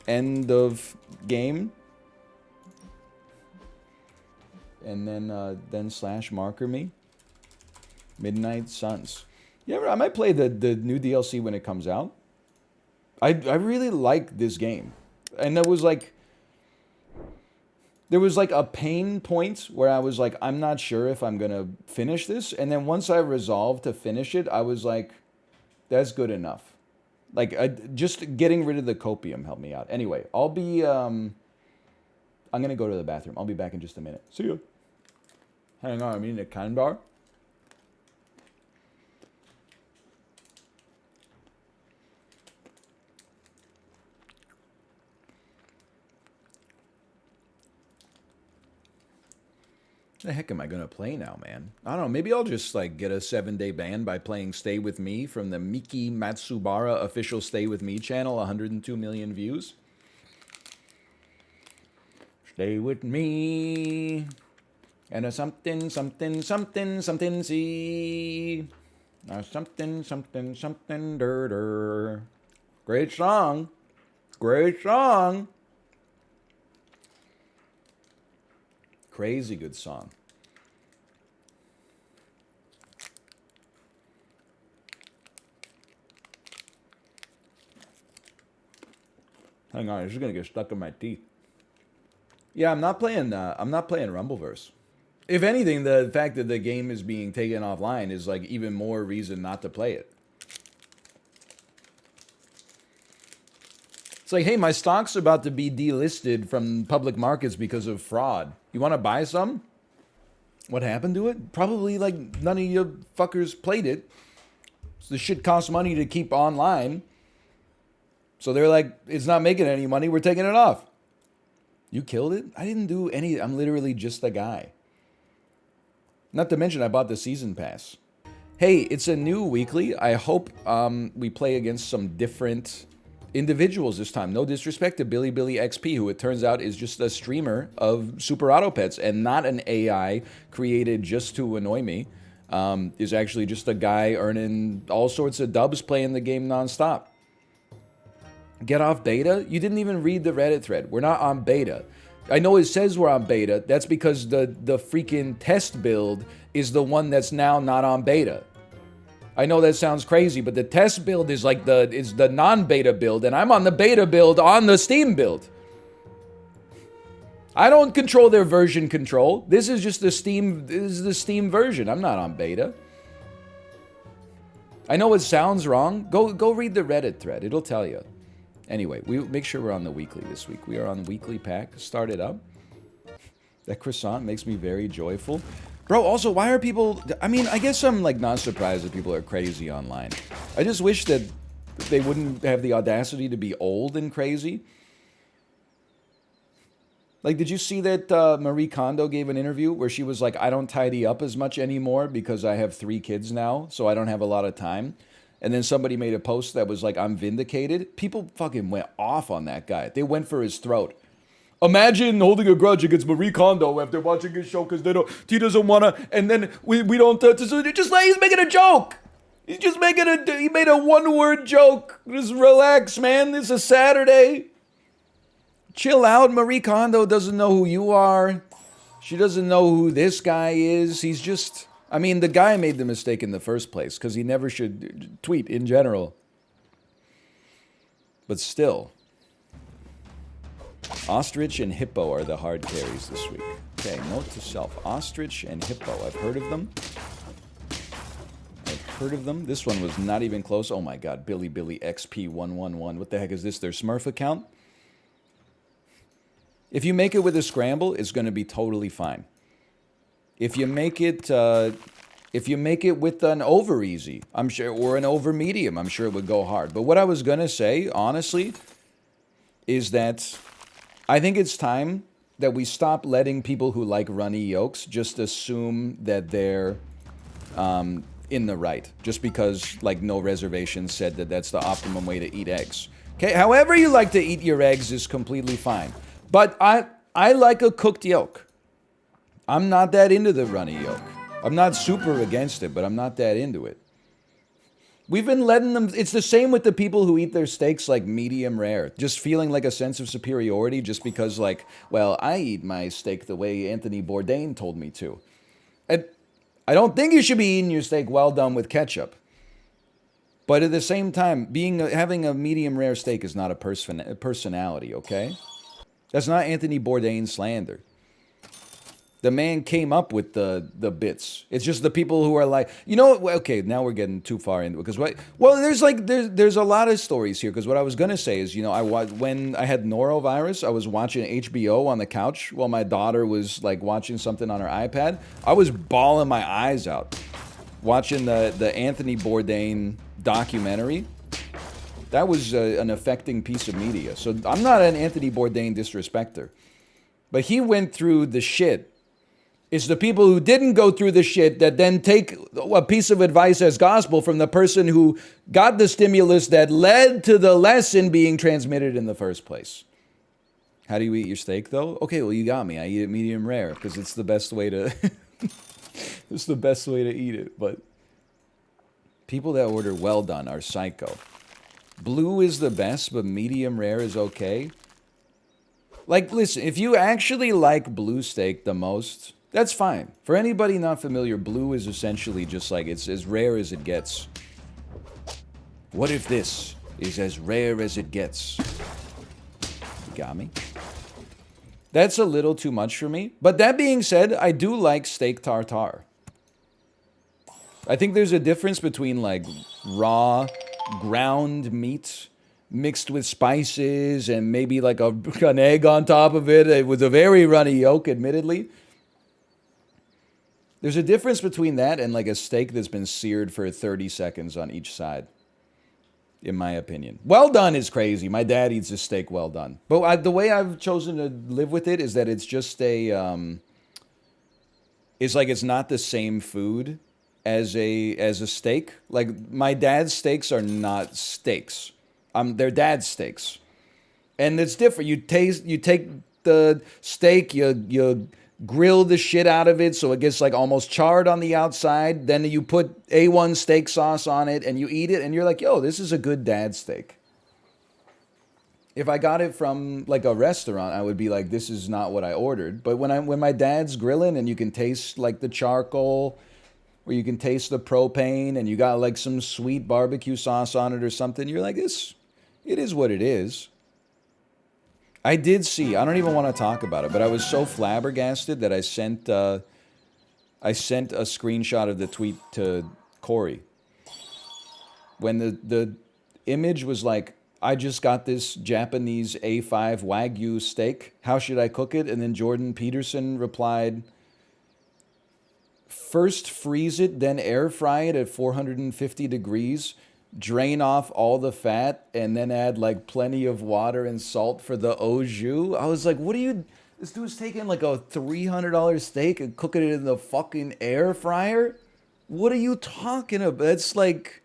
end of game. And then slash marker me. Midnight Suns. Yeah, I might play the new DLC when it comes out. I really like this game. And there was like a pain point where I was like, I'm not sure if I'm going to finish this. And then once I resolved to finish it, I was like, that's good enough. Like, just getting rid of the copium helped me out. Anyway, I'll be, I'm going to go to the bathroom. I'll be back in just a minute. See ya. Hang on, I'm eating a Kind Bar. The heck am I gonna play now, man? I don't know. Maybe I'll just like get a 7-day ban by playing Stay With Me from the Miki Matsubara official Stay With Me channel, 102 million views. Stay with me. And a something, something, something, something, see. A something, something, something, der. Great song. Great song. Crazy good song. Hang on, this is gonna get stuck in my teeth. Yeah, I'm not playing Rumbleverse. If anything, the fact that the game is being taken offline is like even more reason not to play it. It's like, hey, my stock's about to be delisted from public markets because of fraud. You want to buy some? What happened to it? Probably like none of you fuckers played it. So the shit costs money to keep online. So they're like, it's not making any money. We're taking it off. You killed it? I didn't do any. I'm literally just a guy. Not to mention I bought the season pass. Hey, it's a new weekly. I hope we play against some different individuals this time. No disrespect to Billy XP, who it turns out is just a streamer of Super Auto Pets and not an AI created just to annoy me. Is actually just a guy earning all sorts of dubs playing the game nonstop. Get off beta? You didn't even read the Reddit thread. We're not on beta. I know it says we're on beta. That's because the freaking test build is the one that's now not on beta. I know that sounds crazy, but the test build is like the non-beta build, and I'm on the beta build on the Steam build. I don't control their version control. This is just the Steam. This is the Steam version. I'm not on beta. I know it sounds wrong. Go read the Reddit thread. It'll tell you. Anyway, we make sure we're on the weekly this week. We are on the weekly pack. Start it up. That croissant makes me very joyful. Bro, also, why are people... I mean, I guess I'm, like, not surprised that people are crazy online. I just wish that they wouldn't have the audacity to be old and crazy. Like, did you see that Marie Kondo gave an interview where she was like, I don't tidy up as much anymore because I have 3 kids now, so I don't have a lot of time. And then somebody made a post that was like, I'm vindicated. People fucking went off on that guy. They went for his throat. Imagine holding a grudge against Marie Kondo after watching his show because he doesn't want to, and then we don't, just like, he's making a joke. He's just making he made a 1-word joke. Just relax, man. This is Saturday. Chill out. Marie Kondo doesn't know who you are. She doesn't know who this guy is. He's just, I mean, the guy made the mistake in the first place because he never should tweet in general. But still. Ostrich and hippo are the hard carries this week. Okay, note to self. Ostrich and hippo. I've heard of them. This one was not even close. Oh my god. Billy XP111. What the heck is this? Their Smurf account? If you make it with a scramble, it's going to be totally fine. If you make it with an over easy, I'm sure, or an over medium, I'm sure it would go hard. But what I was going to say, honestly, is that I think it's time that we stop letting people who like runny yolks just assume that they're in the right. Just because, like, no reservation said that that's the optimum way to eat eggs. Okay, however you like to eat your eggs is completely fine. But I like a cooked yolk. I'm not that into the runny yolk. I'm not super against it, but I'm not that into it. We've been letting them... It's the same with the people who eat their steaks like medium rare. Just feeling like a sense of superiority just because, like, well, I eat my steak the way Anthony Bourdain told me to. I don't think you should be eating your steak well done with ketchup. But at the same time, having a medium rare steak is not a personality, okay? That's not Anthony Bourdain slander. The man came up with the bits. It's just the people who are like, you know what? Okay, now we're getting too far into it because there's a lot of stories here. Because what I was gonna say is, you know, when I had norovirus, I was watching HBO on the couch while my daughter was like watching something on her iPad. I was bawling my eyes out watching the Anthony Bourdain documentary. That was an affecting piece of media. So I'm not an Anthony Bourdain disrespecter, but he went through the shit. It's the people who didn't go through the shit that then take a piece of advice as gospel from the person who got the stimulus that led to the lesson being transmitted in the first place. How do you eat your steak, though? Okay, well, you got me. I eat it medium rare because it's the best way to... it's the best way to eat it. But people that order well done are psycho. Blue is the best, but medium rare is okay. Like, listen, if you actually like blue steak the most... That's fine. For anybody not familiar, blue is essentially just like, it's as rare as it gets. What if this is as rare as it gets? You got me? That's a little too much for me. But that being said, I do like steak tartare. I think there's a difference between like raw, ground meat mixed with spices and maybe like an egg on top of it. It was a very runny yolk, admittedly. There's a difference between that and like a steak that's been seared for 30 seconds on each side, in my opinion. Well done is crazy. My dad eats his steak well done. But the way I've chosen to live with it is that it's just it's like it's not the same food as a steak. Like my dad's steaks are not steaks. They're dad's steaks. And it's different. You take the steak, you grill the shit out of it so it gets like almost charred on the outside. Then you put A1 steak sauce on it and you eat it and you're like, yo, this is a good dad steak. If I got it from like a restaurant, I would be like, this is not what I ordered. But when my dad's grilling and you can taste like the charcoal or you can taste the propane and you got like some sweet barbecue sauce on it or something, you're like, it is what it is. I did see. I don't even want to talk about it, but I was so flabbergasted that I sent a screenshot of the tweet to Corey. When the image was like, I just got this Japanese A5 Wagyu steak. How should I cook it? And then Jordan Peterson replied, first freeze it, then air fry it at 450 degrees. Drain off all the fat, and then add like plenty of water and salt for the au jus. I was like, what are you... This dude's taking like a $300 steak and cooking it in the fucking air fryer? What are you talking about? It's like...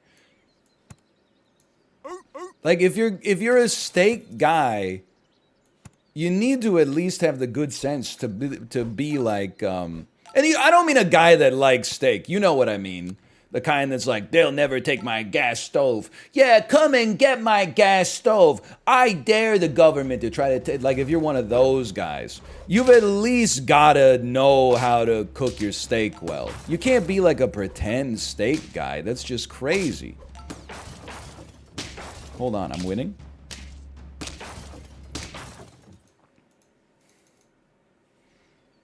Like, if you're a steak guy, you need to at least have the good sense to be like... And I don't mean a guy that likes steak. You know what I mean. The kind that's like, they'll never take my gas stove. Yeah, come and get my gas stove. I dare the government to try to take... Like, if you're one of those guys, you've at least got to know how to cook your steak well. You can't be like a pretend steak guy. That's just crazy. Hold on, I'm winning.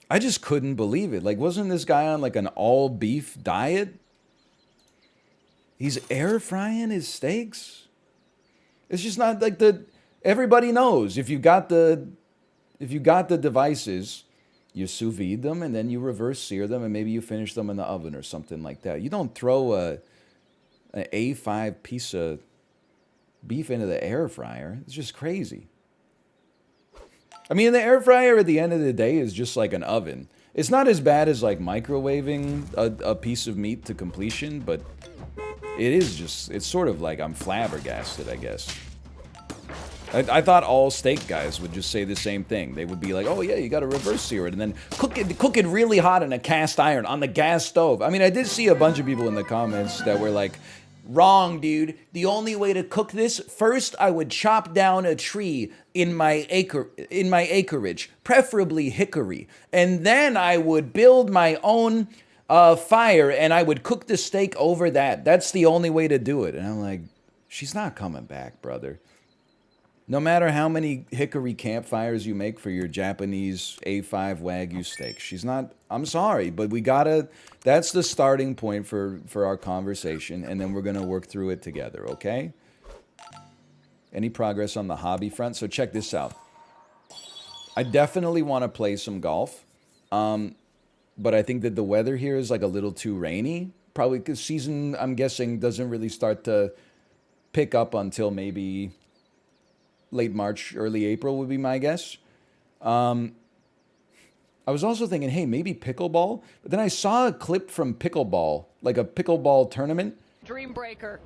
I just couldn't believe it. Like, wasn't this guy on like an all-beef diet? He's air frying his steaks. It's just not like everybody knows if you got the devices, you sous vide them and then you reverse sear them and maybe you finish them in the oven or something like that. You don't throw an A5 piece of beef into the air fryer. It's just crazy. I mean, the air fryer at the end of the day is just like an oven. It's not as bad as like microwaving a piece of meat to completion, but it is just, it's sort of like I'm flabbergasted, I guess. I thought all steak guys would just say the same thing. They would be like, oh yeah, you gotta reverse sear it and then cook it really hot in a cast iron on the gas stove. I mean, I did see a bunch of people in the comments that were like, wrong, dude. The only way to cook this, first I would chop down a tree in my acreage, preferably hickory, and then I would build my own fire and I would cook the steak over that. That's the only way to do it. And I'm like, she's not coming back, brother. No matter how many hickory campfires you make for your Japanese A5 Wagyu steak, she's not, I'm sorry, but we gotta, that's the starting point for our conversation, and then we're gonna work through it together, okay? Any progress on the hobby front? So check this out. I definitely want to play some golf, but I think that the weather here is like a little too rainy. Probably because season, I'm guessing, doesn't really start to pick up until maybe late March, early April would be my guess. I was also thinking, hey, maybe pickleball. But then I saw a clip from pickleball, like a pickleball tournament. Dream breaker.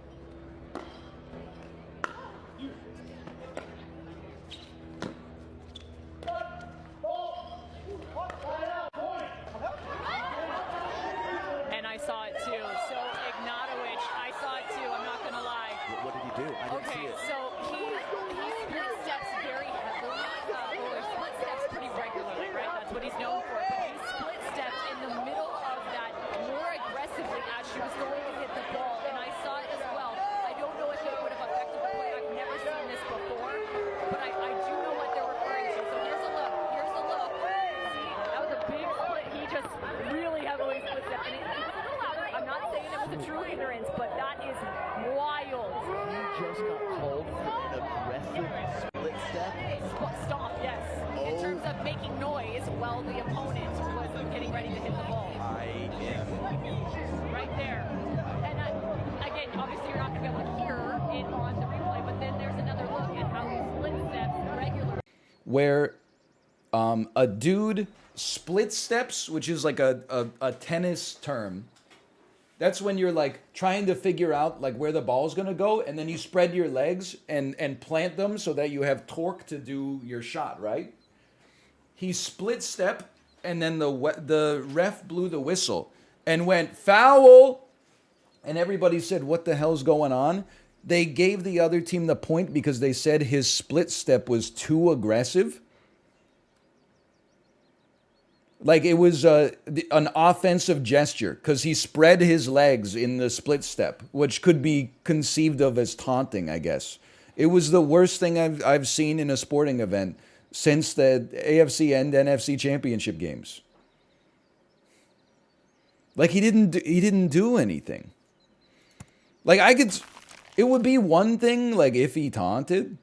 And I saw it too. So Ignatowicz, I saw it too. I'm not gonna lie. What did he do? I didn't see it. So he split steps very heavily, or split steps pretty regularly, right? That's what he's known for. But he split stepped in the middle of that more aggressively as she was going to hit the ball, and I saw it as well. I don't know if it would have affected the play. I've never seen this before, but I do know what they're referring to. So here's a look. Here's a look. See, that was a big split. He just really heavily split stepped, and it wasn't allowed. I'm not saying it was a true ignorance, but that is wild. You just got called for an aggressive split step? Stop, yes. In terms of making noise while the opponent was getting ready to hit the ball. I am. Right there. And again, obviously you're not going to be able to hear it on the replay, but then there's another look at how he split steps regularly. Where a dude split steps, which is like a tennis term. That's when you're like trying to figure out like where the ball's gonna go, and then you spread your legs and plant them so that you have torque to do your shot, right? He split step, and then the ref blew the whistle and went foul, and everybody said, "What the hell's going on?" They gave the other team the point because they said his split step was too aggressive. Like it was an offensive gesture because he spread his legs in the split step, which could be conceived of as taunting, I guess. It was the worst thing I've seen in a sporting event since the AFC and NFC championship games. Like he didn't do anything. Like it would be one thing like if he taunted.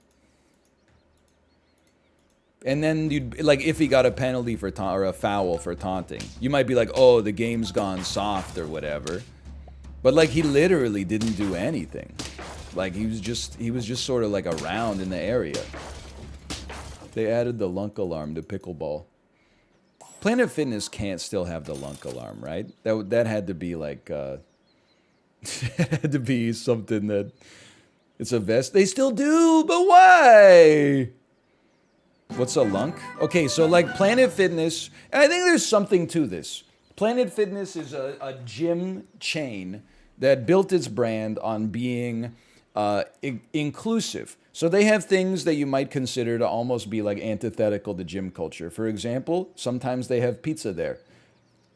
And then you'd like if he got a penalty for or a foul for taunting. You might be like, "Oh, the game's gone soft or whatever." But like he literally didn't do anything. Like he was just sort of like around in the area. They added the lunk alarm to pickleball. Planet Fitness can't still have the lunk alarm, right? That had to be like it had to be something that it's a vest. They still do, but why? What's a lunk? Okay, so like Planet Fitness, and I think there's something to this. Planet Fitness is a gym chain that built its brand on being inclusive. So they have things that you might consider to almost be like antithetical to gym culture. For example, sometimes they have pizza there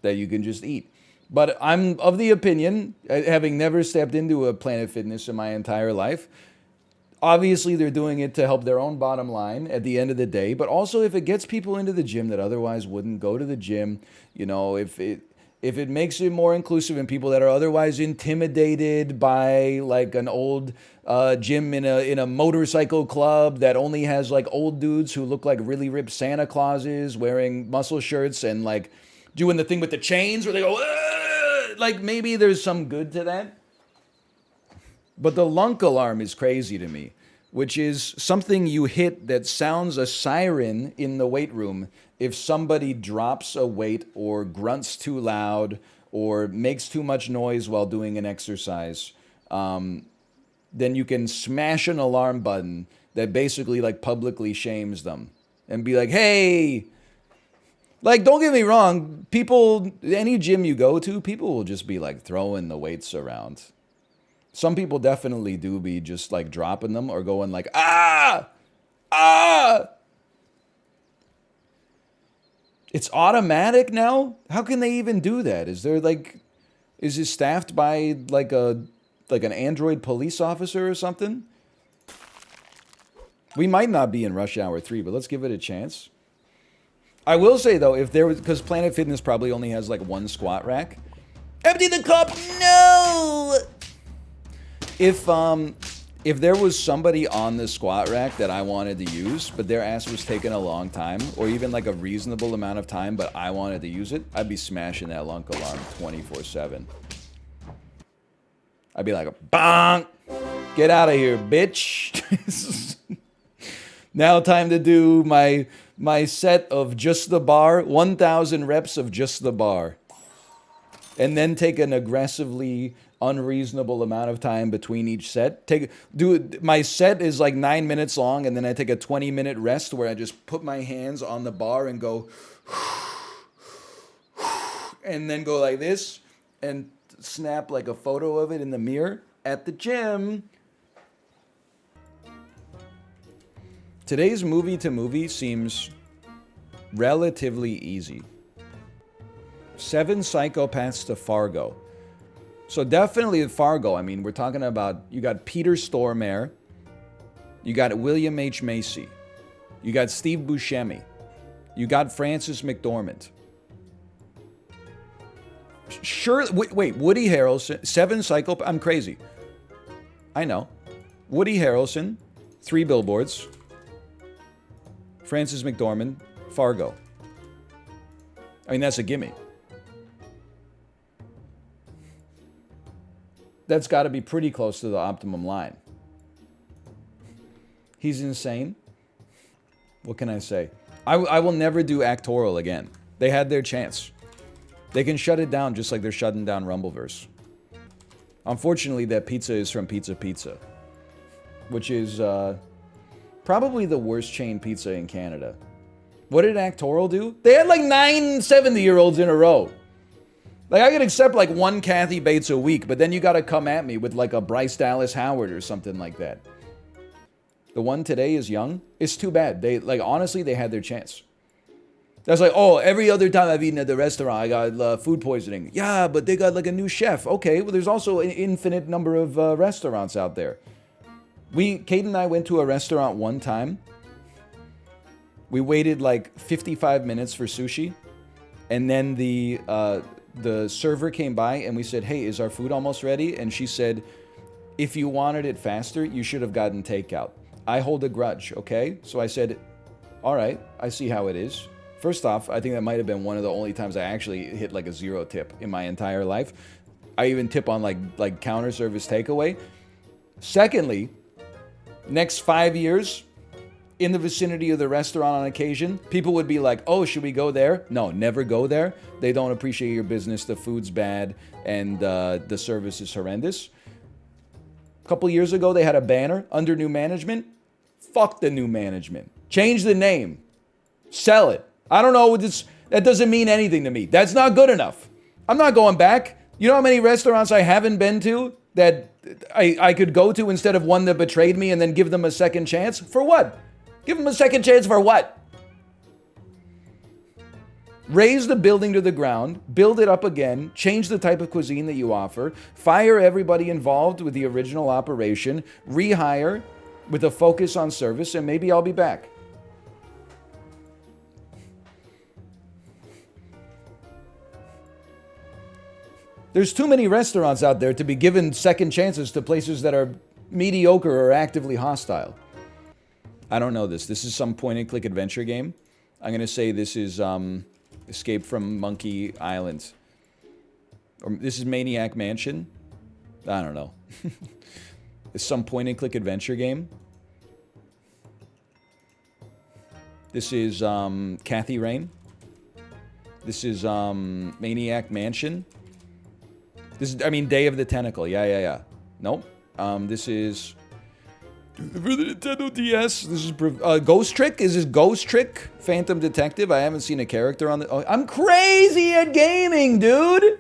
that you can just eat. But I'm of the opinion, having never stepped into a Planet Fitness in my entire life, obviously they're doing it to help their own bottom line at the end of the day, but also if it gets people into the gym that otherwise wouldn't go to the gym, you know, if it makes it more inclusive and people that are otherwise intimidated by like an old gym in a motorcycle club that only has like old dudes who look like really ripped Santa Clauses wearing muscle shirts and like doing the thing with the chains where they go, "Ugh!" Like maybe there's some good to that. But the lunk alarm is crazy to me, which is something you hit that sounds a siren in the weight room if somebody drops a weight or grunts too loud or makes too much noise while doing an exercise. Then you can smash an alarm button that basically like publicly shames them and be like, "Hey," like, don't get me wrong, people, any gym you go to, people will just be like throwing the weights around. Some people definitely do be just like dropping them or going like, "Ah! Ah!" It's automatic now? How can they even do that? Is there like, is it staffed by like an android police officer or something? We might not be in Rush Hour 3, but let's give it a chance. I will say though, if there was, because Planet Fitness probably only has like one squat rack. Empty the cup! No! If there was somebody on the squat rack that I wanted to use, but their ass was taking a long time, or even like a reasonable amount of time, but I wanted to use it, I'd be smashing that lunk alarm 24/7. I'd be like, "Bonk! Get out of here, bitch!" Now time to do my set of just the bar, 1,000 reps of just the bar. And then take an aggressively unreasonable amount of time between each set. My set is like 9 minutes long, and then I take a 20-minute rest where I just put my hands on the bar and go, and then go like this, and snap like a photo of it in the mirror at the gym. Today's movie to movie seems relatively easy. 7 Psychopaths to Fargo. So definitely Fargo. I mean, we're talking about, you got Peter Stormare, you got William H. Macy, you got Steve Buscemi, you got Frances McDormand. Sure, wait, Woody Harrelson, 7 Psychopaths, I'm crazy. I know. Woody Harrelson, 3 Billboards, Frances McDormand, Fargo. I mean, that's a gimme. That's got to be pretty close to the optimum line. He's insane. What can I say? I will never do Actoral again. They had their chance. They can shut it down just like they're shutting down Rumbleverse. Unfortunately, that pizza is from Pizza Pizza, which is probably the worst chain pizza in Canada. What did Actoral do? They had like 9 70-year-olds in a row. Like, I could accept like 1 Kathy Bates a week, but then you gotta come at me with like a Bryce Dallas Howard or something like that. The one today is young. It's too bad. They, like, honestly, they had their chance. That's like, "Oh, every other time I've eaten at the restaurant, I got food poisoning." Yeah, but they got like a new chef. Okay, well, there's also an infinite number of restaurants out there. Kate and I went to a restaurant one time, We waited like 55 minutes for sushi, and then the server came by and we said, "Hey, is our food almost ready?" And she said, "If you wanted it faster, you should have gotten takeout." I hold a grudge, okay? So I said, "All right, I see how it is." First off, I think that might have been one of the only times I actually hit like a 0 tip in my entire life. I even tip on like counter service takeaway. Secondly, next 5 years, in the vicinity of the restaurant on occasion, people would be like, "Oh, should we go there?" No, never go there. They don't appreciate your business. The food's bad and the service is horrendous. A couple years ago, they had a banner under new management. Fuck the new management. Change the name. Sell it. I don't know. That doesn't mean anything to me. That's not good enough. I'm not going back. You know how many restaurants I haven't been to that I could go to instead of one that betrayed me and then give them a second chance? For what? Give them a second chance for what? Raise the building to the ground, build it up again, change the type of cuisine that you offer, fire everybody involved with the original operation, rehire with a focus on service, and maybe I'll be back. There's too many restaurants out there to be given second chances to places that are mediocre or actively hostile. I don't know this. This is some point-and-click adventure game. I'm going to say this is Escape from Monkey Island. Or this is Maniac Mansion. I don't know. It's some point-and-click adventure game. This is Kathy Rain. This is Maniac Mansion. This is, I mean, Day of the Tentacle. Yeah. Nope. This is for the Nintendo DS. This is Ghost Trick. Is this Ghost Trick? Phantom Detective. I haven't seen a character on the. Oh, I'm crazy at gaming, dude.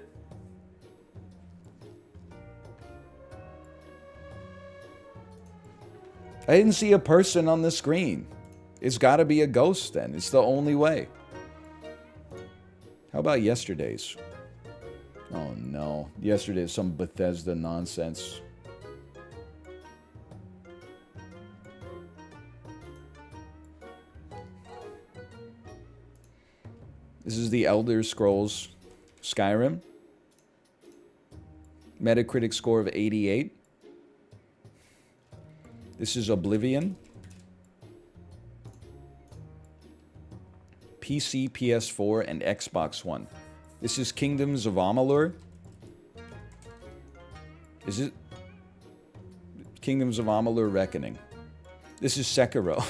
I didn't see a person on the screen. It's got to be a ghost then. It's the only way. How about yesterday's? Oh no. Yesterday's some Bethesda nonsense. This is the Elder Scrolls Skyrim. Metacritic score of 88. This is Oblivion. PC, PS4, and Xbox One. This is Kingdoms of Amalur. Is it? Kingdoms of Amalur Reckoning. This is Sekiro.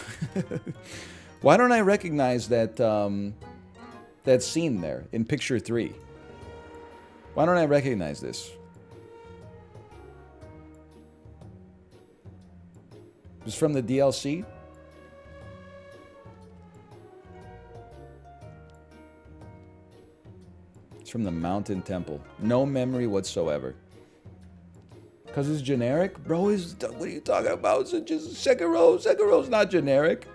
Why don't I recognize that, that scene there in picture 3? Why don't I recognize this? It's from the DLC? It's from the Mountain Temple. No memory whatsoever. Because it's generic? Bro, what are you talking about? Is it just Sekiro? Sekiro's not generic.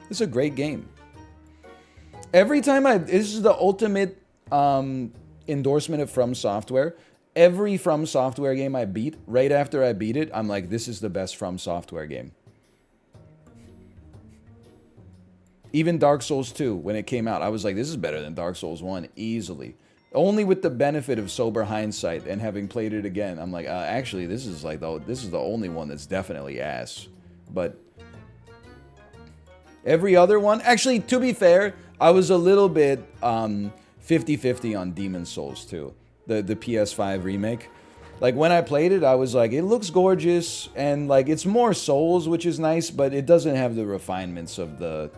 It's a great game. Every time this is the ultimate endorsement of From Software. Every From Software game I beat, right after I beat it, I'm like, this is the best From Software game. Even Dark Souls 2, when it came out, I was like, this is better than Dark Souls 1, easily. Only with the benefit of sober hindsight and having played it again, I'm like, actually, this is the only one that's definitely ass. But every other one, actually, to be fair, I was a little bit 50-50 on Demon's Souls 2, the PS5 remake. Like, when I played it, I was like, it looks gorgeous, and like, it's more Souls, which is nice, but it doesn't have the refinements of the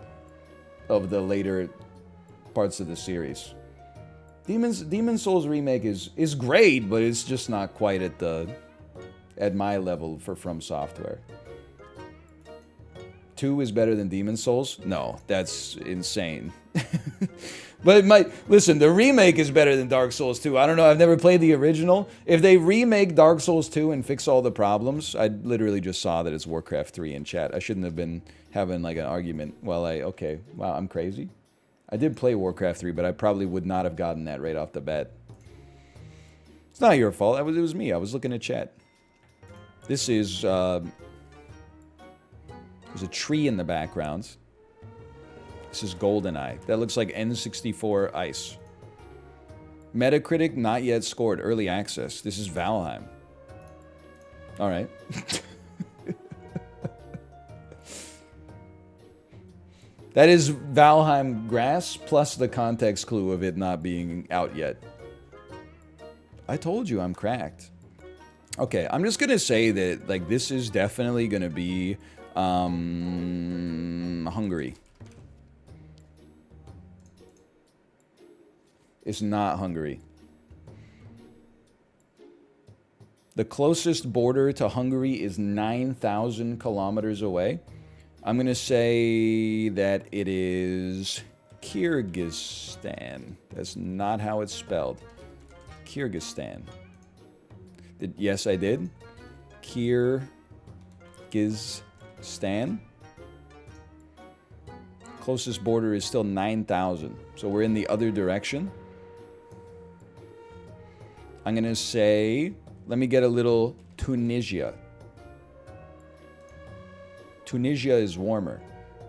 later parts of the series. Demon's Souls remake is great, but it's just not quite at my level for From Software. 2 is better than Demon's Souls? No, that's insane. But listen, the remake is better than Dark Souls 2. I don't know, I've never played the original. If they remake Dark Souls 2 and fix all the problems, I literally just saw that it's Warcraft 3 in chat. I shouldn't have been having like an argument while okay, wow, I'm crazy. I did play Warcraft 3, but I probably would not have gotten that right off the bat. It's not your fault. It was me. I was looking at chat. This is There's a tree in the background. This is GoldenEye. That looks like N64 Ice. Metacritic not yet scored. Early access. This is Valheim. All right. That is Valheim grass plus the context clue of it not being out yet. I told you I'm cracked. Okay, I'm just gonna say that like this is definitely gonna be Hungary. It's not Hungary. The closest border to Hungary is 9,000 kilometers away. I'm going to say that it is Kyrgyzstan. That's not how it's spelled. Kyrgyzstan. Yes, I did. Kyrgyzstan. Closest border is still 9,000. So we're in the other direction. I'm going to say, let me get a little Tunisia. Tunisia is warmer.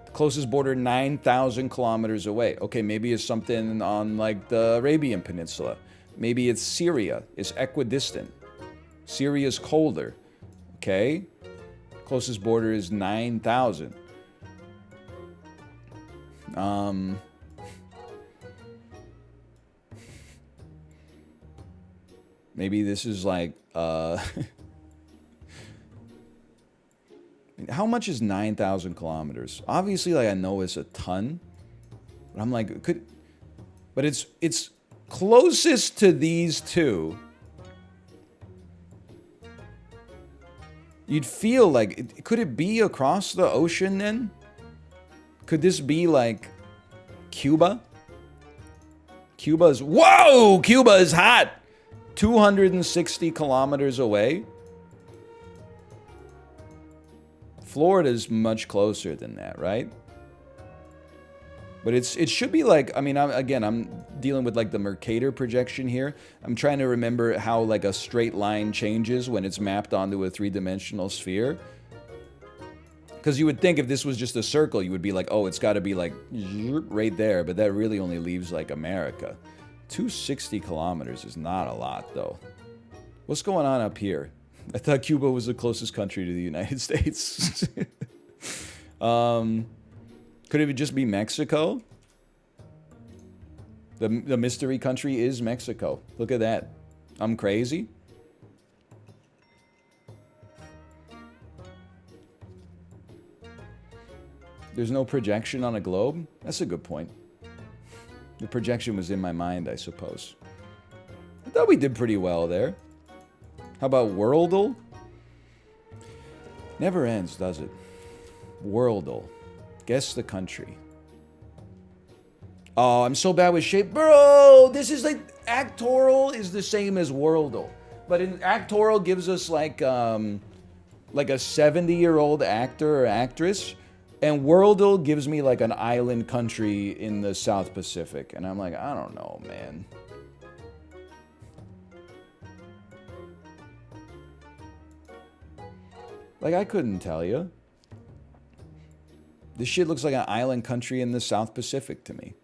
The closest border, 9,000 kilometers away. Okay, maybe it's something on like the Arabian Peninsula. Maybe it's Syria. It's equidistant. Syria's colder. Okay? Closest border is 9,000. Maybe this is like, how much is 9,000 kilometers? Obviously, like, I know it's a ton. But I'm like, but it's closest to these two. You'd feel like, could it be across the ocean then? Could this be like Cuba? Whoa! Cuba is hot! 260 kilometers away. Florida's much closer than that, right? But it should be like, I mean, I'm dealing with like the Mercator projection here. I'm trying to remember how like a straight line changes when it's mapped onto a three-dimensional sphere. Because you would think if this was just a circle, you would be like, oh, it's got to be like right there. But that really only leaves like America. 260 kilometers is not a lot, though. What's going on up here? I thought Cuba was the closest country to the United States. Could it just be Mexico? The mystery country is Mexico. Look at that. I'm crazy. There's no projection on a globe? That's a good point. The projection was in my mind, I suppose. I thought we did pretty well there. How about Worldle? Never ends, does it? Worldle. Guess the country. Oh, I'm so bad with shape. Bro, this is like... Actoral is the same as Worldle. But Actoral gives us like a 70-year-old actor or actress. And Worldle gives me like an island country in the South Pacific. And I'm like, I don't know, man. Like, I couldn't tell you. This shit looks like an island country in the South Pacific to me.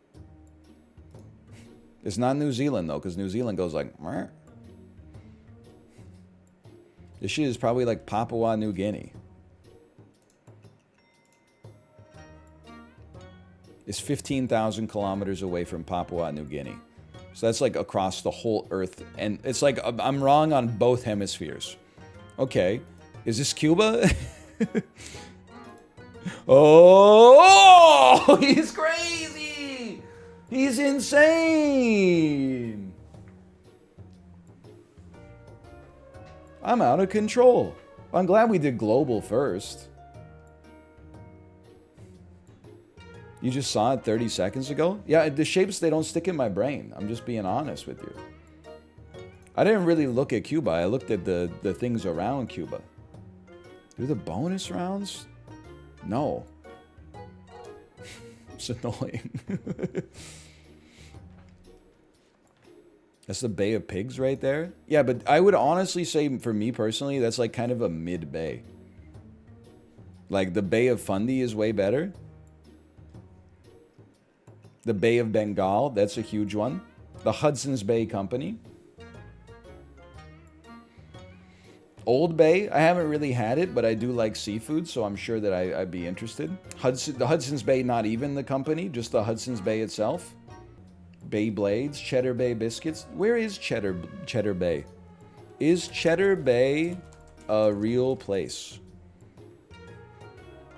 It's not New Zealand, though, because New Zealand goes like... Meh. This shit is probably like Papua New Guinea. It's 15,000 kilometers away from Papua New Guinea. So that's like across the whole Earth. And it's like, I'm wrong on both hemispheres. Okay. Is this Cuba? Oh, he's crazy. He's insane. I'm out of control. I'm glad we did global first. You just saw it 30 seconds ago? Yeah, the shapes, they don't stick in my brain. I'm just being honest with you. I didn't really look at Cuba. I looked at the things around Cuba. Do the bonus rounds? No. It's annoying. That's the Bay of Pigs right there? Yeah, but I would honestly say, for me personally, that's like kind of a mid-bay. Like, the Bay of Fundy is way better. The Bay of Bengal, that's a huge one. The Hudson's Bay Company. Old Bay, I haven't really had it, but I do like seafood, so I'm sure that I'd be interested. The Hudson's Bay, not even the company, just the Hudson's Bay itself. Bay Blades, Cheddar Bay Biscuits. Where is Cheddar Bay? Is Cheddar Bay a real place?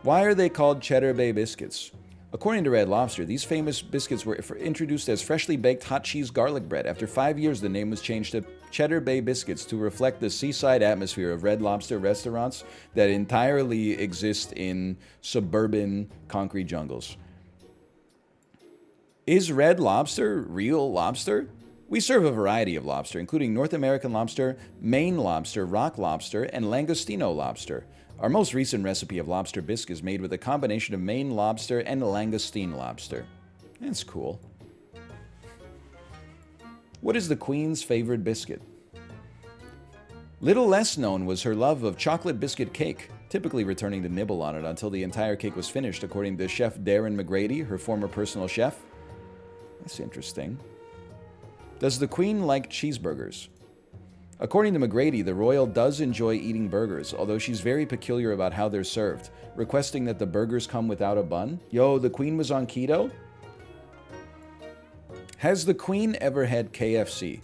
Why are they called Cheddar Bay Biscuits? According to Red Lobster, these famous biscuits were introduced as freshly baked hot cheese garlic bread. After 5 years, the name was changed to Cheddar Bay Biscuits to reflect the seaside atmosphere of Red Lobster restaurants that entirely exist in suburban concrete jungles. Is Red Lobster real lobster? We serve a variety of lobster, including North American lobster, Maine lobster, rock lobster, and Langostino lobster. Our most recent recipe of lobster bisque is made with a combination of Maine lobster and Langostine lobster. That's cool. What is the Queen's favorite biscuit? Little less known was her love of chocolate biscuit cake, typically returning to nibble on it until the entire cake was finished, according to Chef Darren McGrady, her former personal chef. That's interesting. Does the Queen like cheeseburgers? According to McGrady, the royal does enjoy eating burgers, although she's very peculiar about how they're served, requesting that the burgers come without a bun. Yo, the Queen was on keto? Has the Queen ever had KFC?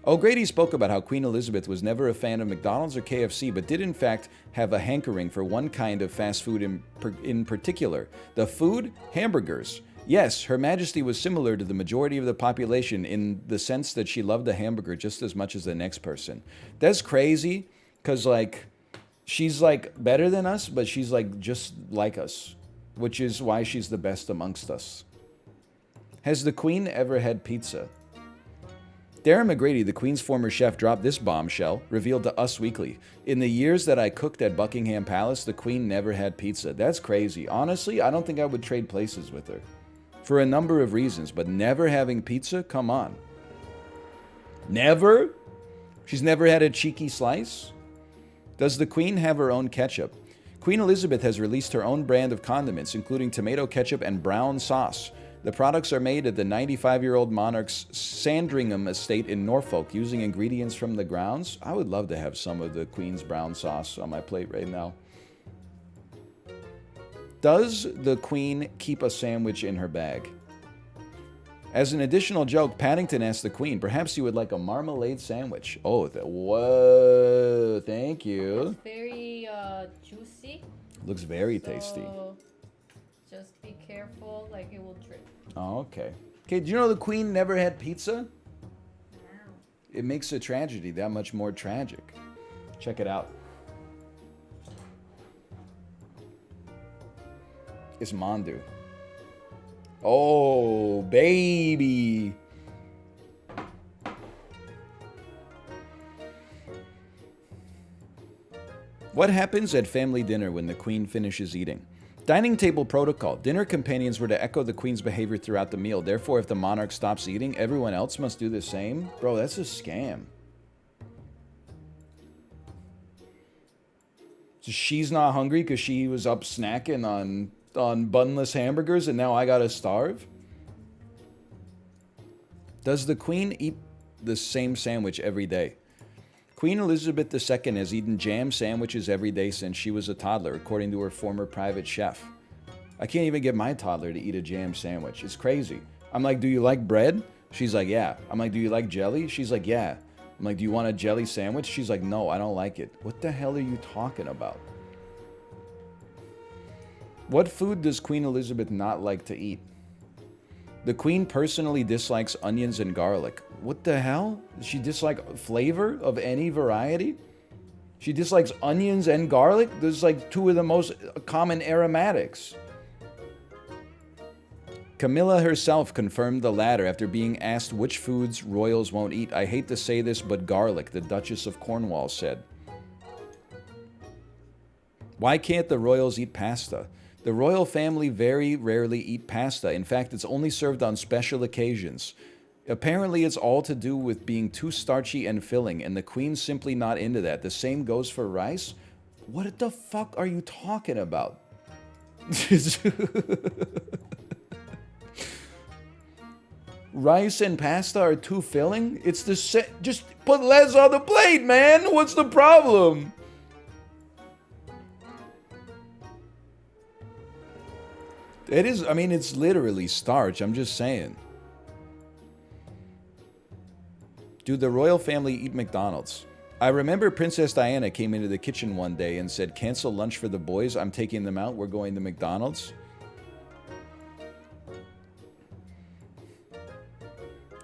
O'Grady spoke about how Queen Elizabeth was never a fan of McDonald's or KFC, but did in fact have a hankering for one kind of fast food in particular. The food? Hamburgers. Yes, Her Majesty was similar to the majority of the population in the sense that she loved a hamburger just as much as the next person. That's crazy, because, like, she's, like, better than us, but she's, like, just like us, which is why she's the best amongst us. Has the Queen ever had pizza? Darren McGrady, the Queen's former chef, dropped this bombshell, revealed to Us Weekly. In the years that I cooked at Buckingham Palace, the Queen never had pizza. That's crazy. Honestly, I don't think I would trade places with her. For a number of reasons, but never having pizza? Come on. Never? She's never had a cheeky slice? Does the Queen have her own ketchup? Queen Elizabeth has released her own brand of condiments, including tomato ketchup and brown sauce. The products are made at the 95-year-old monarch's Sandringham estate in Norfolk, using ingredients from the grounds. I would love to have some of the Queen's brown sauce on my plate right now. Does the Queen keep a sandwich in her bag? As an additional joke, Paddington asked the Queen, perhaps you would like a marmalade sandwich. Oh, whoa, thank you. It's very juicy. Looks very tasty. Just be careful, like it will drip. Oh, okay. Okay, do you know the Queen never had pizza? No. It makes a tragedy that much more tragic. Check it out. It's Mandu. Oh, baby. What happens at family dinner when the Queen finishes eating? Dining table protocol. Dinner companions were to echo the Queen's behavior throughout the meal. Therefore, if the monarch stops eating, everyone else must do the same. Bro, that's a scam. So she's not hungry because she was up snacking on bunless hamburgers and now I gotta starve? Does the Queen eat the same sandwich every day? Queen Elizabeth II has eaten jam sandwiches every day since she was a toddler, according to her former private chef. I can't even get my toddler to eat a jam sandwich. It's crazy. I'm like, do you like bread? She's like, yeah. I'm like, do you like jelly? She's like, yeah. I'm like, do you want a jelly sandwich? She's like, no, I don't like it. What the hell are you talking about? What food does Queen Elizabeth not like to eat? The Queen personally dislikes onions and garlic. What the hell? Does she dislike flavor of any variety? She dislikes onions and garlic? Those are like two of the most common aromatics. Camilla herself confirmed the latter after being asked which foods royals won't eat. I hate to say this, but garlic, the Duchess of Cornwall said. Why can't the royals eat pasta? The royal family very rarely eat pasta. In fact, it's only served on special occasions. Apparently, it's all to do with being too starchy and filling, and the Queen's simply not into that. The same goes for rice. What the fuck are you talking about? Rice and pasta are too filling? It's the same. Just put less on the plate, man. What's the problem? It is, I mean, it's literally starch. I'm just saying. Do the royal family eat McDonald's? I remember Princess Diana came into the kitchen one day and said, cancel lunch for the boys. I'm taking them out. We're going to McDonald's.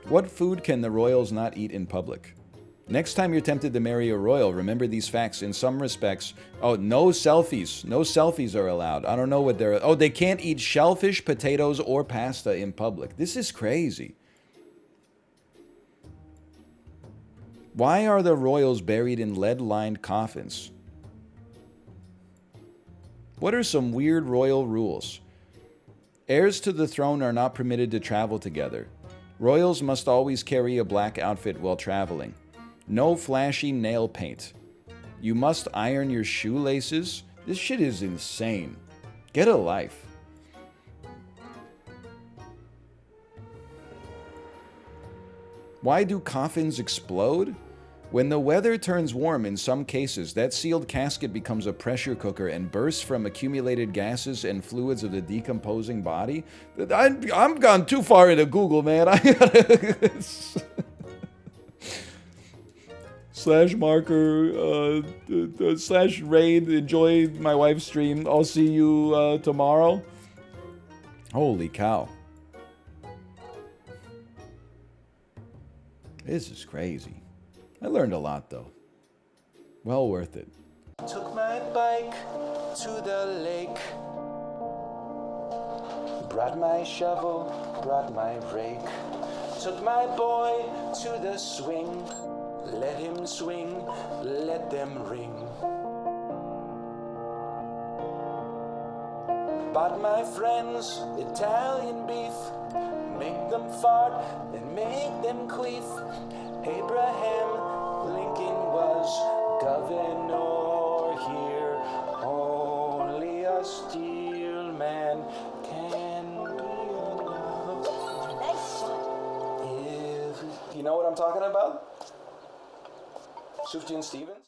What food can the royals not eat in public? Next time you're tempted to marry a royal, remember these facts. In some respects, oh, no selfies. No selfies are allowed. I don't know what they're... Oh, they can't eat shellfish, potatoes, or pasta in public. This is crazy. Why are the royals buried in lead-lined coffins? What are some weird royal rules? Heirs to the throne are not permitted to travel together. Royals must always carry a black outfit while traveling. No flashy nail paint. You must iron your shoelaces. This shit is insane. Get a life. Why do coffins explode? When the weather turns warm in some cases, that sealed casket becomes a pressure cooker and bursts from accumulated gases and fluids of the decomposing body. I'm gone too far into Google, man. I gotta... slash marker, slash raid, enjoy my wife's stream. I'll see you tomorrow. Holy cow. This is crazy. I learned a lot, though. Well worth it. Took my bike to the lake. Brought my shovel, brought my rake. Took my boy to the swing. Let him swing, let them ring. Bought my friends Italian beef. Make them fart and make them queef. Abraham Lincoln was governor here. Only a steel man can be enough. If you know what I'm talking about? Sufjan Stevens?